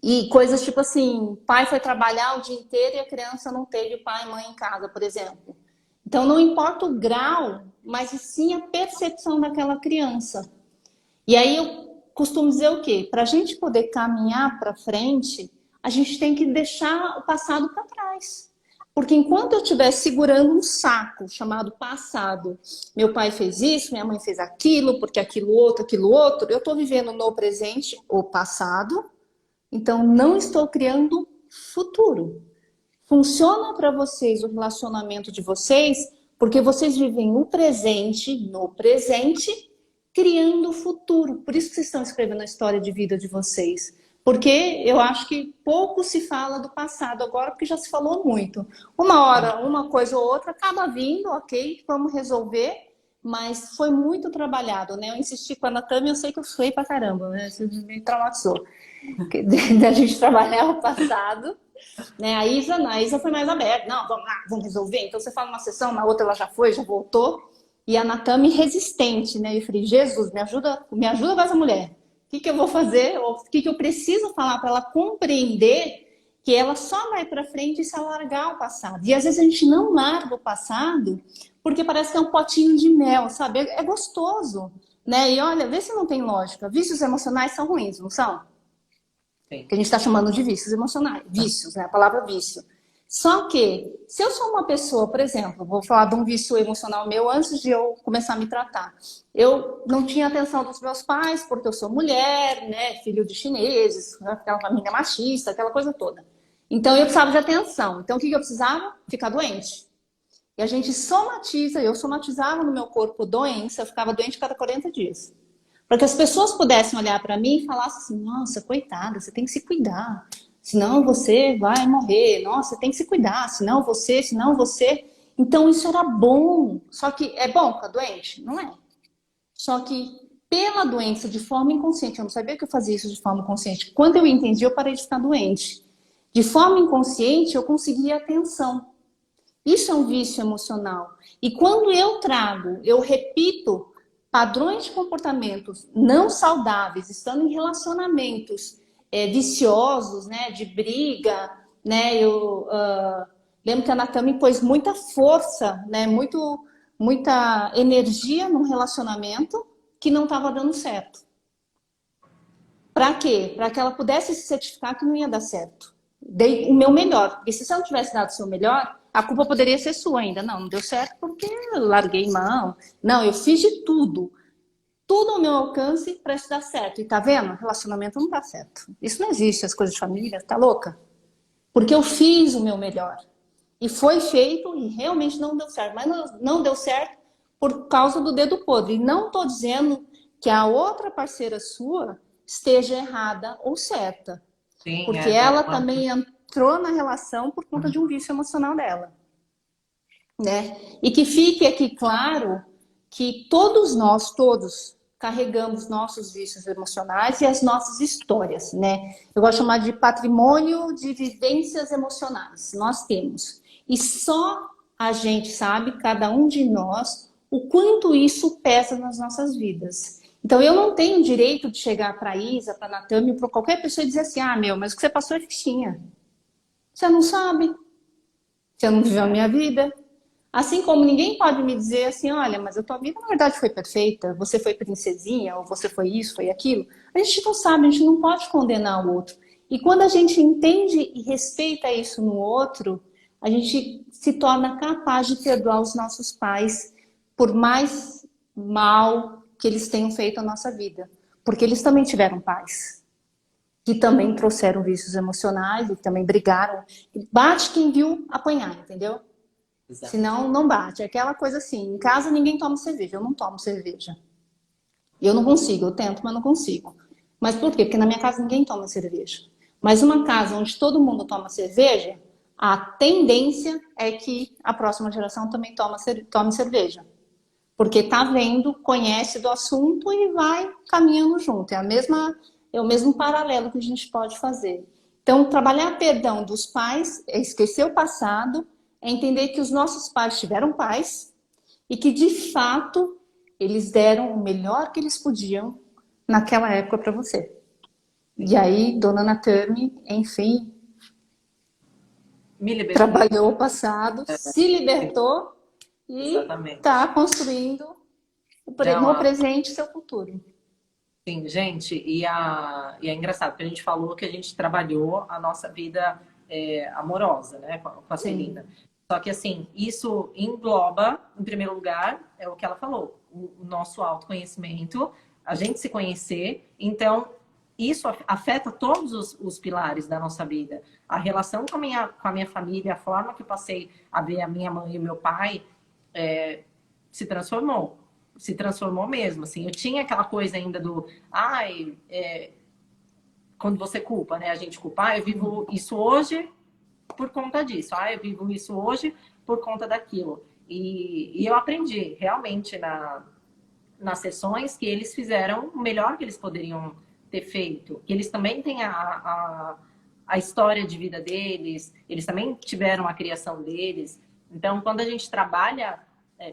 e coisas tipo assim, pai foi trabalhar o dia inteiro e a criança não teve pai e mãe em casa, por exemplo. Então não importa o grau, mas sim a percepção daquela criança. E aí eu costumo dizer o quê? Para a gente poder caminhar para frente, a gente tem que deixar o passado para trás. Porque enquanto eu estiver segurando um saco chamado passado, meu pai fez isso, minha mãe fez aquilo, porque aquilo outro, eu estou vivendo no presente o passado, então não estou criando futuro. Funciona para vocês o relacionamento de vocês porque vocês vivem o presente, no presente, criando o futuro. Por isso que vocês estão escrevendo a história de vida de vocês. Porque eu acho que pouco se fala do passado agora, porque já se falou muito. Uma hora, uma coisa ou outra acaba vindo, ok, vamos resolver, mas foi muito trabalhado, né? Eu insisti com a Natami, eu sei que eu suei pra caramba, né? Isso me traumatizou. Da gente trabalhar o passado, né? A Isa foi mais aberta. Não, vamos lá, vamos resolver. Então você fala uma sessão, na outra ela já foi, já voltou. E a Natami resistente, né? Eu falei, Jesus, me ajuda com essa mulher. O que eu vou fazer? O que eu preciso falar para ela compreender que ela só vai para frente se ela largar o passado. E às vezes a gente não larga o passado porque parece que é um potinho de mel, sabe? É gostoso, né? E olha, vê se não tem lógica. Vícios emocionais são ruins, não são? Sim. Que a gente está chamando de vícios emocionais. Vícios, né? A palavra vício. Só que, se eu sou uma pessoa, por exemplo, vou falar de um vício emocional meu antes de eu começar a me tratar. Eu não tinha atenção dos meus pais, porque eu sou mulher, né? Filho de chineses, aquela família machista, aquela coisa toda. Então, eu precisava de atenção. Então, o que eu precisava? Ficar doente. E a gente somatiza, eu somatizava no meu corpo doença, eu ficava doente cada 40 dias. Para que as pessoas pudessem olhar para mim e falassem assim, nossa, coitada, você tem que se cuidar. senão você vai morrer. Nossa, tem que se cuidar, senão você. Então isso era bom. Só que é bom ficar doente? Não é. Só que pela doença de forma inconsciente, eu não sabia que eu fazia isso de forma consciente. Quando eu entendi, eu parei de ficar doente. De forma inconsciente, eu conseguia atenção. Isso é um vício emocional. E quando eu repito padrões de comportamentos não saudáveis, estando em relacionamentos viciosos, né, de briga, né, eu lembro que a Natami pôs muita força, né, muita energia num relacionamento que não estava dando certo. Para quê? Para que ela pudesse se certificar que não ia dar certo. Dei o meu melhor. Porque se você não tivesse dado o seu melhor, a culpa poderia ser sua ainda. Não deu certo porque eu larguei mão. Não, eu fiz de tudo. Tudo ao meu alcance para isso dar certo. E tá vendo? Relacionamento não dá certo. Isso não existe, as coisas de família. Tá louca? Porque eu fiz o meu melhor. E foi feito e realmente não deu certo. Mas não deu certo por causa do dedo podre. E não tô dizendo que a outra parceira sua esteja errada ou certa. Sim, porque ela também entrou na relação por conta de um vício emocional dela. Né? E que fique aqui claro que todos nós, carregamos nossos vícios emocionais e as nossas histórias. Né? Eu gosto de chamar de patrimônio de vivências emocionais. Nós temos. E só a gente sabe, cada um de nós, o quanto isso pesa nas nossas vidas. Então, eu não tenho direito de chegar para a Isa, para a Natami, para qualquer pessoa e dizer assim, mas o que você passou é fichinha. Você não sabe. Você não viveu a minha vida. Assim como ninguém pode me dizer assim, olha, mas a tua vida na verdade foi perfeita, você foi princesinha, ou você foi isso, foi aquilo. A gente não sabe, a gente não pode condenar o outro. E quando a gente entende e respeita isso no outro, a gente se torna capaz de perdoar os nossos pais por mais mal que eles tenham feito a nossa vida. Porque eles também tiveram pais. Que também trouxeram vícios emocionais e também brigaram. Bate quem viu apanhar, entendeu? Exato. Senão, não bate. É aquela coisa assim, em casa ninguém toma cerveja. Eu não tomo cerveja. Eu não consigo, eu tento, mas não consigo. Mas por quê? Porque na minha casa ninguém toma cerveja. Mas uma casa onde todo mundo toma cerveja, a tendência é que a próxima geração também tome cerveja. Porque tá vendo, conhece do assunto e vai caminhando junto. É o mesmo paralelo que a gente pode fazer. Então, trabalhar perdão dos pais é esquecer o passado, é entender que os nossos pais tiveram pais e que, de fato, eles deram o melhor que eles podiam naquela época para você. E aí, dona Natami, enfim, trabalhou o passado, se libertou e está construindo no presente seu futuro. Sim, gente, e é engraçado, porque a gente falou que a gente trabalhou a nossa vida amorosa, né, com a Celina. Só que, assim, isso engloba, em primeiro lugar, é o que ela falou, o nosso autoconhecimento, a gente se conhecer. Então, isso afeta todos os pilares da nossa vida. A relação com a minha família, a forma que eu passei a ver a minha mãe e o meu pai, se transformou. Se transformou mesmo, assim. Eu tinha aquela coisa ainda do... quando você culpa, né? A gente culpa. Eu vivo isso hoje por conta disso. Eu vivo isso hoje por conta daquilo. E eu aprendi, realmente, nas sessões, que eles fizeram o melhor que eles poderiam ter feito. Que eles também têm a história de vida deles. Eles também tiveram a criação deles. Então, quando a gente trabalha...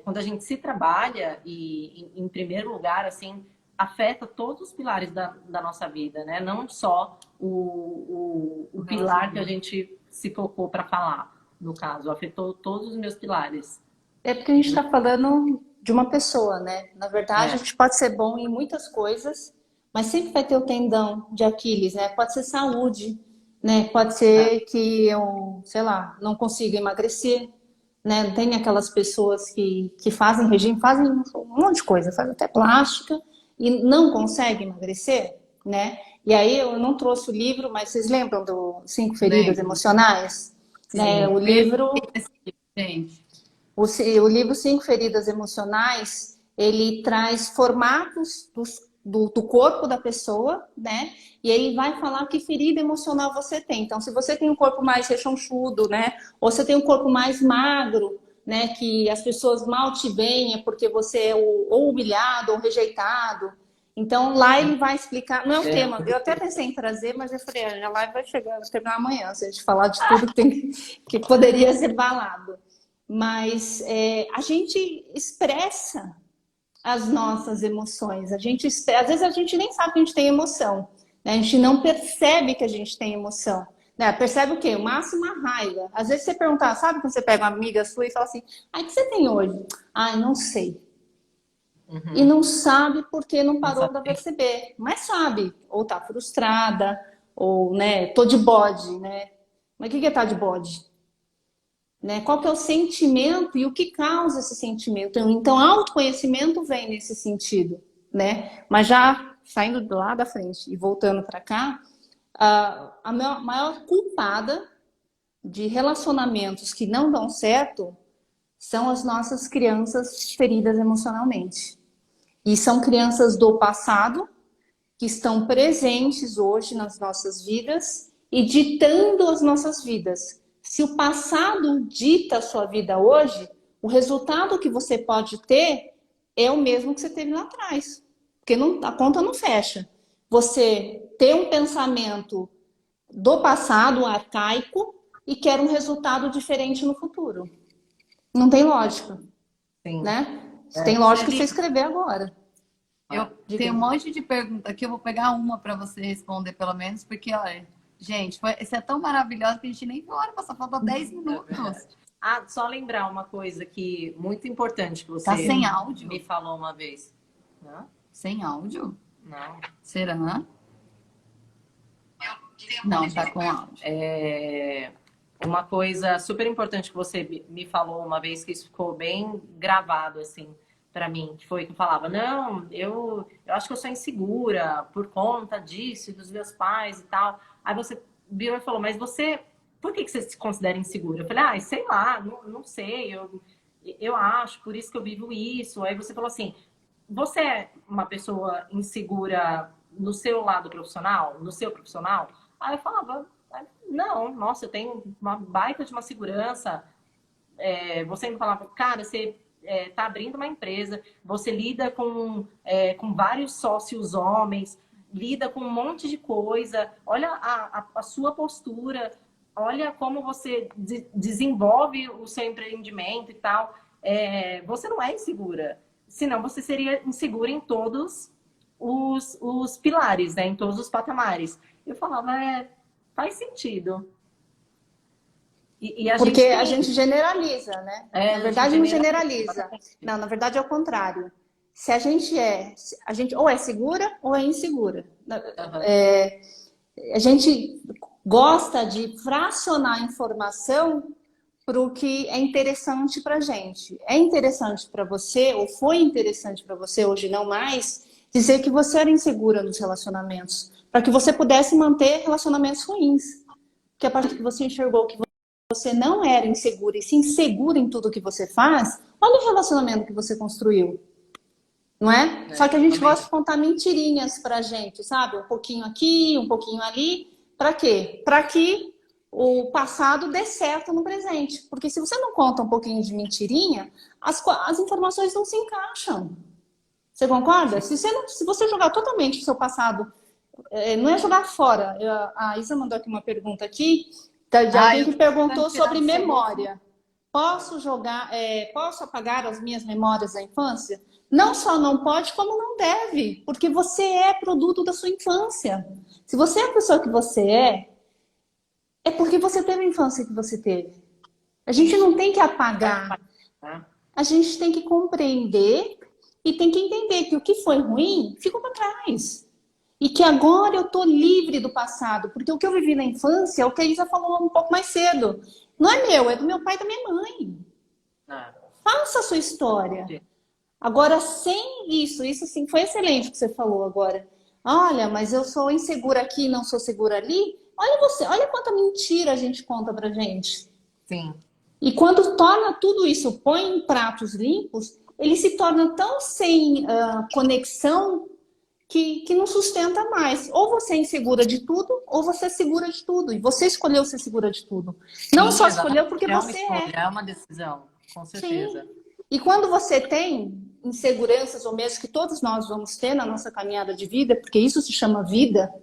quando a gente se trabalha e, em primeiro lugar, assim, afeta todos os pilares da nossa vida, né? Não só o pilar que a gente se colocou para falar, no caso. Afetou todos os meus pilares. É porque a gente está falando de uma pessoa, né? Na verdade, a gente pode ser bom em muitas coisas, mas sempre vai ter o tendão de Aquiles, né? Pode ser saúde, né? Pode ser que eu, sei lá, não consiga emagrecer, né? Tem aquelas pessoas que fazem regime, fazem um monte de coisa, fazem até plástica e não conseguem emagrecer, né? E aí eu não trouxe o livro, mas vocês lembram do 5 Feridas Emocionais? Né? O livro... O livro 5 Feridas Emocionais, ele traz formatos dos do corpo da pessoa, né? E aí vai falar que ferida emocional você tem. Então, se você tem um corpo mais rechonchudo, né? Ou você tem um corpo mais magro, né? Que as pessoas mal te veem é porque você é ou humilhado ou rejeitado. Então, lá ele vai explicar, não é o tema, eu até pensei em trazer, mas eu falei, a live vai chegar, vai terminar amanhã, se a gente falar de tudo que poderia ser falado. Mas a gente expressa as nossas emoções. Às vezes a gente nem sabe que a gente tem emoção, né? A gente não percebe que a gente tem emoção, né? Percebe o quê? O máximo a raiva. Às vezes você perguntar, sabe quando você pega uma amiga sua e fala assim, o que você tem hoje? Não sei. Uhum. E não sabe porque não parou para perceber. Mas sabe, ou tá frustrada, ou, né, tô de bode, né? Mas o que é tá de bode? Né? Qual que é o sentimento e o que causa esse sentimento? Então, autoconhecimento vem nesse sentido, né? Mas já saindo lá da frente e voltando para cá, a maior culpada de relacionamentos que não dão certo são as nossas crianças feridas emocionalmente. E são crianças do passado que estão presentes hoje nas nossas vidas e ditando as nossas vidas. Se o passado dita a sua vida hoje, o resultado que você pode ter é o mesmo que você teve lá atrás. Porque a conta não fecha. Você tem um pensamento do passado, arcaico, e quer um resultado diferente no futuro. Não tem lógica. Sim. Né? Tem lógica você escrever agora. Eu tenho um monte de perguntas aqui, eu vou pegar uma para você responder pelo menos, porque, olha... Gente, isso é tão maravilhoso que a gente nem viu a hora, só falta 10 minutos. Só lembrar uma coisa que muito importante que você tá sem áudio? Me falou uma vez. Não? Sem áudio? Não. Será? Não, tá com áudio. Uma coisa super importante que você me falou uma vez, que isso ficou bem gravado, assim, para mim, que foi que eu falava, não, eu acho que eu sou insegura por conta disso, dos meus pais e tal. Aí você virou e falou, mas por que você se considera insegura? Eu falei, sei lá, não sei, eu acho, por isso que eu vivo isso. Aí você falou assim, você é uma pessoa insegura no seu lado profissional, no seu profissional? Aí eu falava, não, nossa, eu tenho uma baita de uma segurança. Você me falava, cara, você tá abrindo uma empresa, você lida com vários sócios homens, lida com um monte de coisa, olha a sua postura, olha como você desenvolve o seu empreendimento e tal. Você não é insegura, senão você seria insegura em todos os pilares, né? Em todos os patamares. Eu falava, faz sentido. Porque a gente generaliza, né? Na verdade, não generaliza. Não, na verdade é o contrário. Se a gente ou é segura ou é insegura. A gente gosta de fracionar a informação para o que é interessante para a gente. É interessante para você, ou foi interessante para você, hoje não mais, dizer que você era insegura nos relacionamentos, para que você pudesse manter relacionamentos ruins. Porque a partir que você enxergou que você não era insegura e sim insegura em tudo que você faz, olha o relacionamento que você construiu. Não é? Só que a gente gosta de contar mentirinhas pra gente, sabe? Um pouquinho aqui, um pouquinho ali. Pra quê? Pra que o passado dê certo no presente. Porque se você não conta um pouquinho de mentirinha, as informações não se encaixam. Você concorda? Se você jogar totalmente o seu passado, não é jogar fora. A Isa mandou aqui uma pergunta aqui, de alguém que perguntou sobre memória. Posso apagar as minhas memórias da infância? Não só não pode, como não deve, porque você é produto da sua infância. Se você é a pessoa que você é porque você teve a infância que você teve. A gente não tem que apagar. A gente tem que compreender e tem que entender que o que foi ruim ficou para trás. E que agora eu tô livre do passado, porque o que eu vivi na infância é o que a Isa falou um pouco mais cedo. Não é meu, é do meu pai e da minha mãe. Faça a sua história. Agora, sem isso sim foi excelente o que você falou agora. Olha, mas eu sou insegura aqui, não sou segura ali. Olha quanta mentira a gente conta pra gente. Sim. E quando torna tudo isso, põe em pratos limpos, ele se torna tão sem conexão que não sustenta mais. Ou você é insegura de tudo, ou você é segura de tudo. E você escolheu ser segura de tudo. Não Sim, só exatamente. escolheu porque É uma você escolha, é. é uma decisão, com certeza. Sim. E quando você tem inseguranças, ou mesmo que todos nós vamos ter na nossa caminhada de vida, porque isso se chama vida,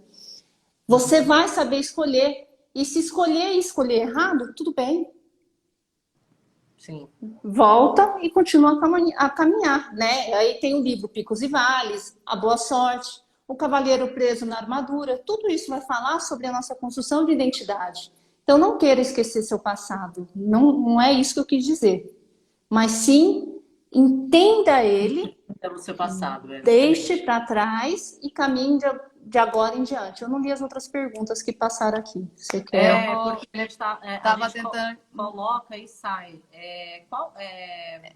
você vai saber escolher. E se escolher e escolher errado, tudo bem. Sim. Volta e continua a caminhar, né? Aí tem o livro Picos e Vales, A Boa Sorte, O Cavaleiro Preso na Armadura. Tudo isso vai falar sobre a nossa construção de identidade. Então não queira esquecer seu passado. Não é isso que eu quis dizer. Mas sim, entenda ele, Então, o seu passado, deixe para trás e caminhe de agora em diante. Eu não li as outras perguntas que passaram aqui. Você quer? Porque a gente Tava a gente tentando. coloca e sai.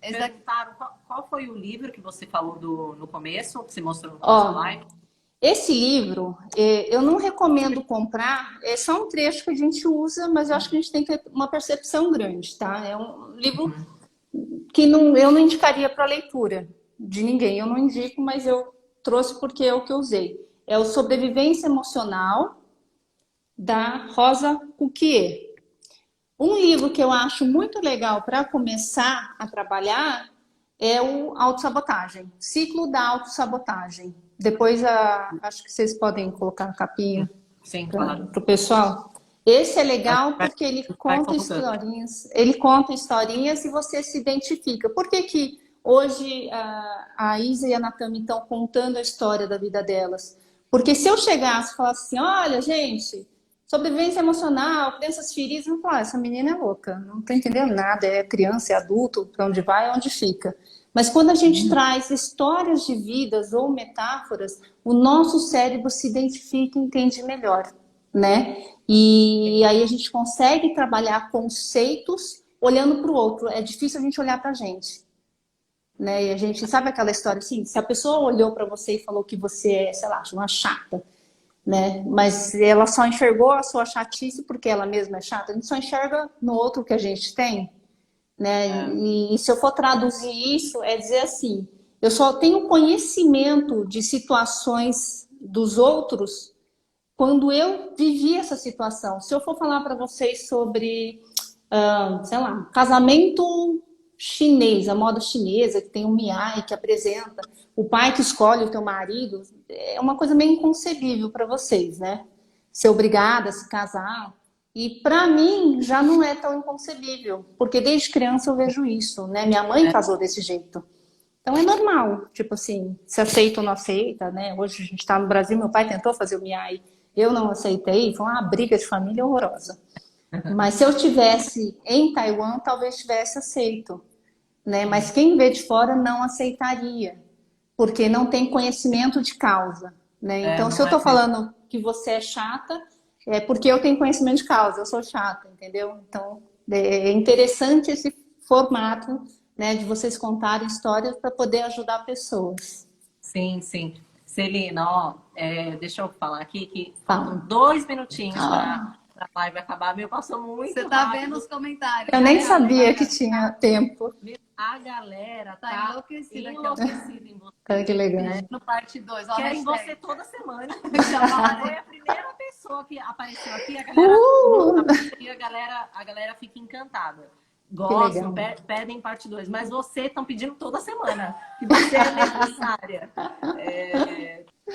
Perguntaram qual foi o livro que você falou no começo, que você mostrou no Ó, live? esse livro, eu não recomendo comprar, é só um trecho que a gente usa, mas eu acho que a gente tem que ter uma percepção grande, tá? É um livro que eu não indicaria para leitura de ninguém. Eu não indico, mas eu trouxe porque é o que eu usei. É o Sobrevivência Emocional, da Rosa Cuquier. Um livro que eu acho muito legal para começar a trabalhar é o Autossabotagem, Ciclo da Autossabotagem. Depois, acho que vocês podem colocar a capinha Claro. para o pessoal. Esse é legal porque ele conta historinhas. Ele conta historinhas e você se identifica. Por que que hoje a Isa e a Natami estão contando a história da vida delas? Porque se eu chegasse e falasse assim, olha, gente, sobrevivência emocional, crianças feridas, não falar, essa menina é louca, não está entendendo nada, é criança, é adulto, para onde vai, onde fica. Mas quando a gente traz histórias de vidas ou metáforas, o nosso cérebro se identifica e entende melhor, né? E aí a gente consegue trabalhar conceitos olhando para o outro. É difícil a gente olhar para a gente, né? E a gente sabe aquela história assim, se a pessoa olhou para você e falou que você é, sei lá, uma chata, né? Mas ela só enxergou a sua chatice porque ela mesma é chata. A gente só enxerga no outro que a gente tem, né? E se eu for traduzir isso, é dizer assim, eu só tenho conhecimento de situações dos outros quando eu vivi essa situação. Se eu for falar para vocês sobre, sei lá, casamento chinês, a moda chinesa, que tem um miai que apresenta, o pai que escolhe o teu marido, é uma coisa meio inconcebível para vocês, né? Ser obrigada a se casar. E para mim já não é tão inconcebível, porque desde criança eu vejo isso, né? Minha mãe casou desse jeito. Então é normal, tipo assim, se aceita ou não aceita, né? Hoje a gente está no Brasil, meu pai tentou fazer o miai, eu não aceitei, foi uma briga de família horrorosa. Mas se eu tivesse em Taiwan, talvez tivesse aceito, né? Mas quem vê de fora não aceitaria, porque não tem conhecimento de causa, né? Então, se eu tô falando que você é chata, é porque eu tenho conhecimento de causa, eu sou chata, entendeu? Então, é interessante esse formato, né, de vocês contarem histórias para poder ajudar pessoas. Sim, sim. Celina, ó, deixa eu falar aqui que faltam 2 minutinhos para a live acabar. Meu, passou muito Você tá rápido. vendo os comentários. Eu nem sabia que tinha tempo. A galera Tá enlouquecida em você. Cara, que legal. No parte 2. Querem você toda semana. Foi a primeira pessoa que apareceu aqui. A galera fica encantada. Gostam, pedem parte 2. Mas vocês estão pedindo toda semana. Que você é necessária.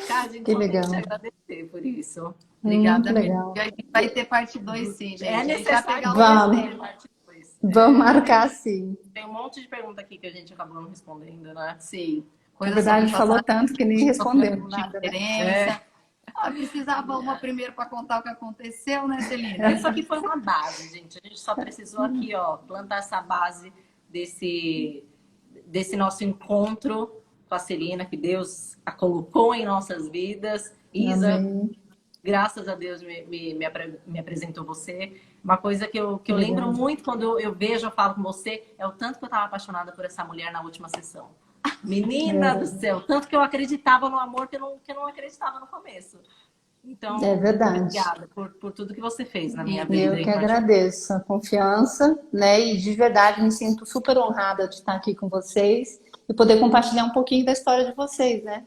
Cara, a gente que só legal. tem que te agradecer por isso. Obrigada, legal. a gente vai ter parte 2 sim, gente. É necessário. Vamos. Parte 2. Vamos marcar sim. Tem um monte de pergunta aqui que a gente acabou não respondendo, né? Sim. Na verdade, a gente falou tanto que nem respondemos nada. Né? Precisava uma primeiro para contar o que aconteceu, né, Celina? Isso aqui foi uma base, gente. A gente só precisou aqui, ó, plantar essa base desse nosso encontro com a Celina, que Deus a colocou em nossas vidas. Isa, Amém. Graças a Deus me apresentou você. Uma coisa que eu lembro muito quando eu vejo, eu falo com você, é o tanto que eu estava apaixonada por essa mulher na última sessão. Menina do céu, tanto que eu acreditava no amor que eu não acreditava no começo. Então, é verdade. Obrigada por tudo que você fez na minha vida. Eu que agradeço a confiança, né? E de verdade me sinto super honrada de estar aqui com vocês e poder compartilhar um pouquinho da história de vocês, né?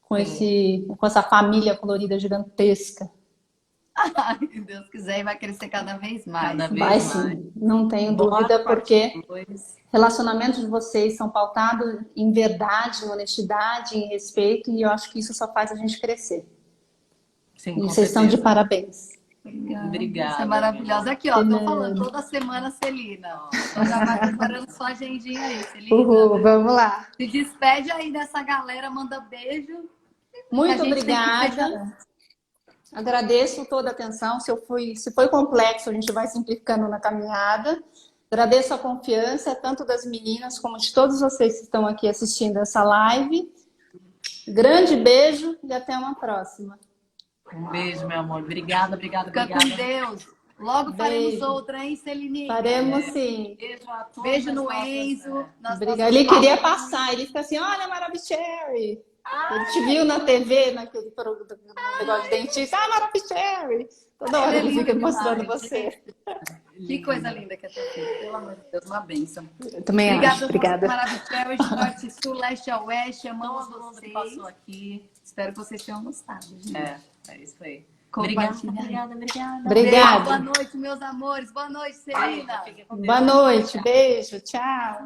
com essa família colorida gigantesca. Ai, se Deus quiser, e vai crescer cada vez mais. Cada vez Vai mais. sim, não tenho Bora dúvida, partir porque dois. relacionamentos de vocês são pautados em verdade, em honestidade, em respeito, e eu acho que isso só faz a gente crescer. Sim, E com vocês estão de certeza. parabéns. Obrigada. Você é maravilhosa. Aqui, ó, tô nada. falando toda semana, Celina. Então já vai preparando sua agendinha aí, Celina. Uhul, vamos lá. Se despede aí dessa galera, manda beijo. Muito A gente tem que obrigada. fechar. Agradeço toda a atenção. Se foi complexo, a gente vai simplificando na caminhada. Agradeço a confiança, tanto das meninas como de todos vocês que estão aqui assistindo essa live. Grande beijo e até uma próxima. Um beijo, meu amor. Obrigada, obrigada, Fica obrigada. com Deus. Logo faremos outra, hein, Celininha? Faremos sim. Beijo a todos. Beijo no Enzo. nas Obrigada. nossas Ele queria palmas. passar, ele fica assim, olha, Maravicherry. Ele te viu na TV, naquele negócio de dentista. Ah, Maravicherry. Toda hora ele fica mostrando você. Que coisa linda que é teu filho. Pelo amor de Deus, uma bênção. Eu também acho. Obrigada. Maravilhosa. Norte, sul, leste a oeste. Amamos Todo mundo que vocês. passou aqui. Espero que vocês tenham gostado, gente. É isso aí. Obrigada, Compartilha. obrigada, obrigada. Obrigada. Boa noite, meus amores. Boa noite, Celina. Fiquem com Deus. Boa noite, beijo, tchau.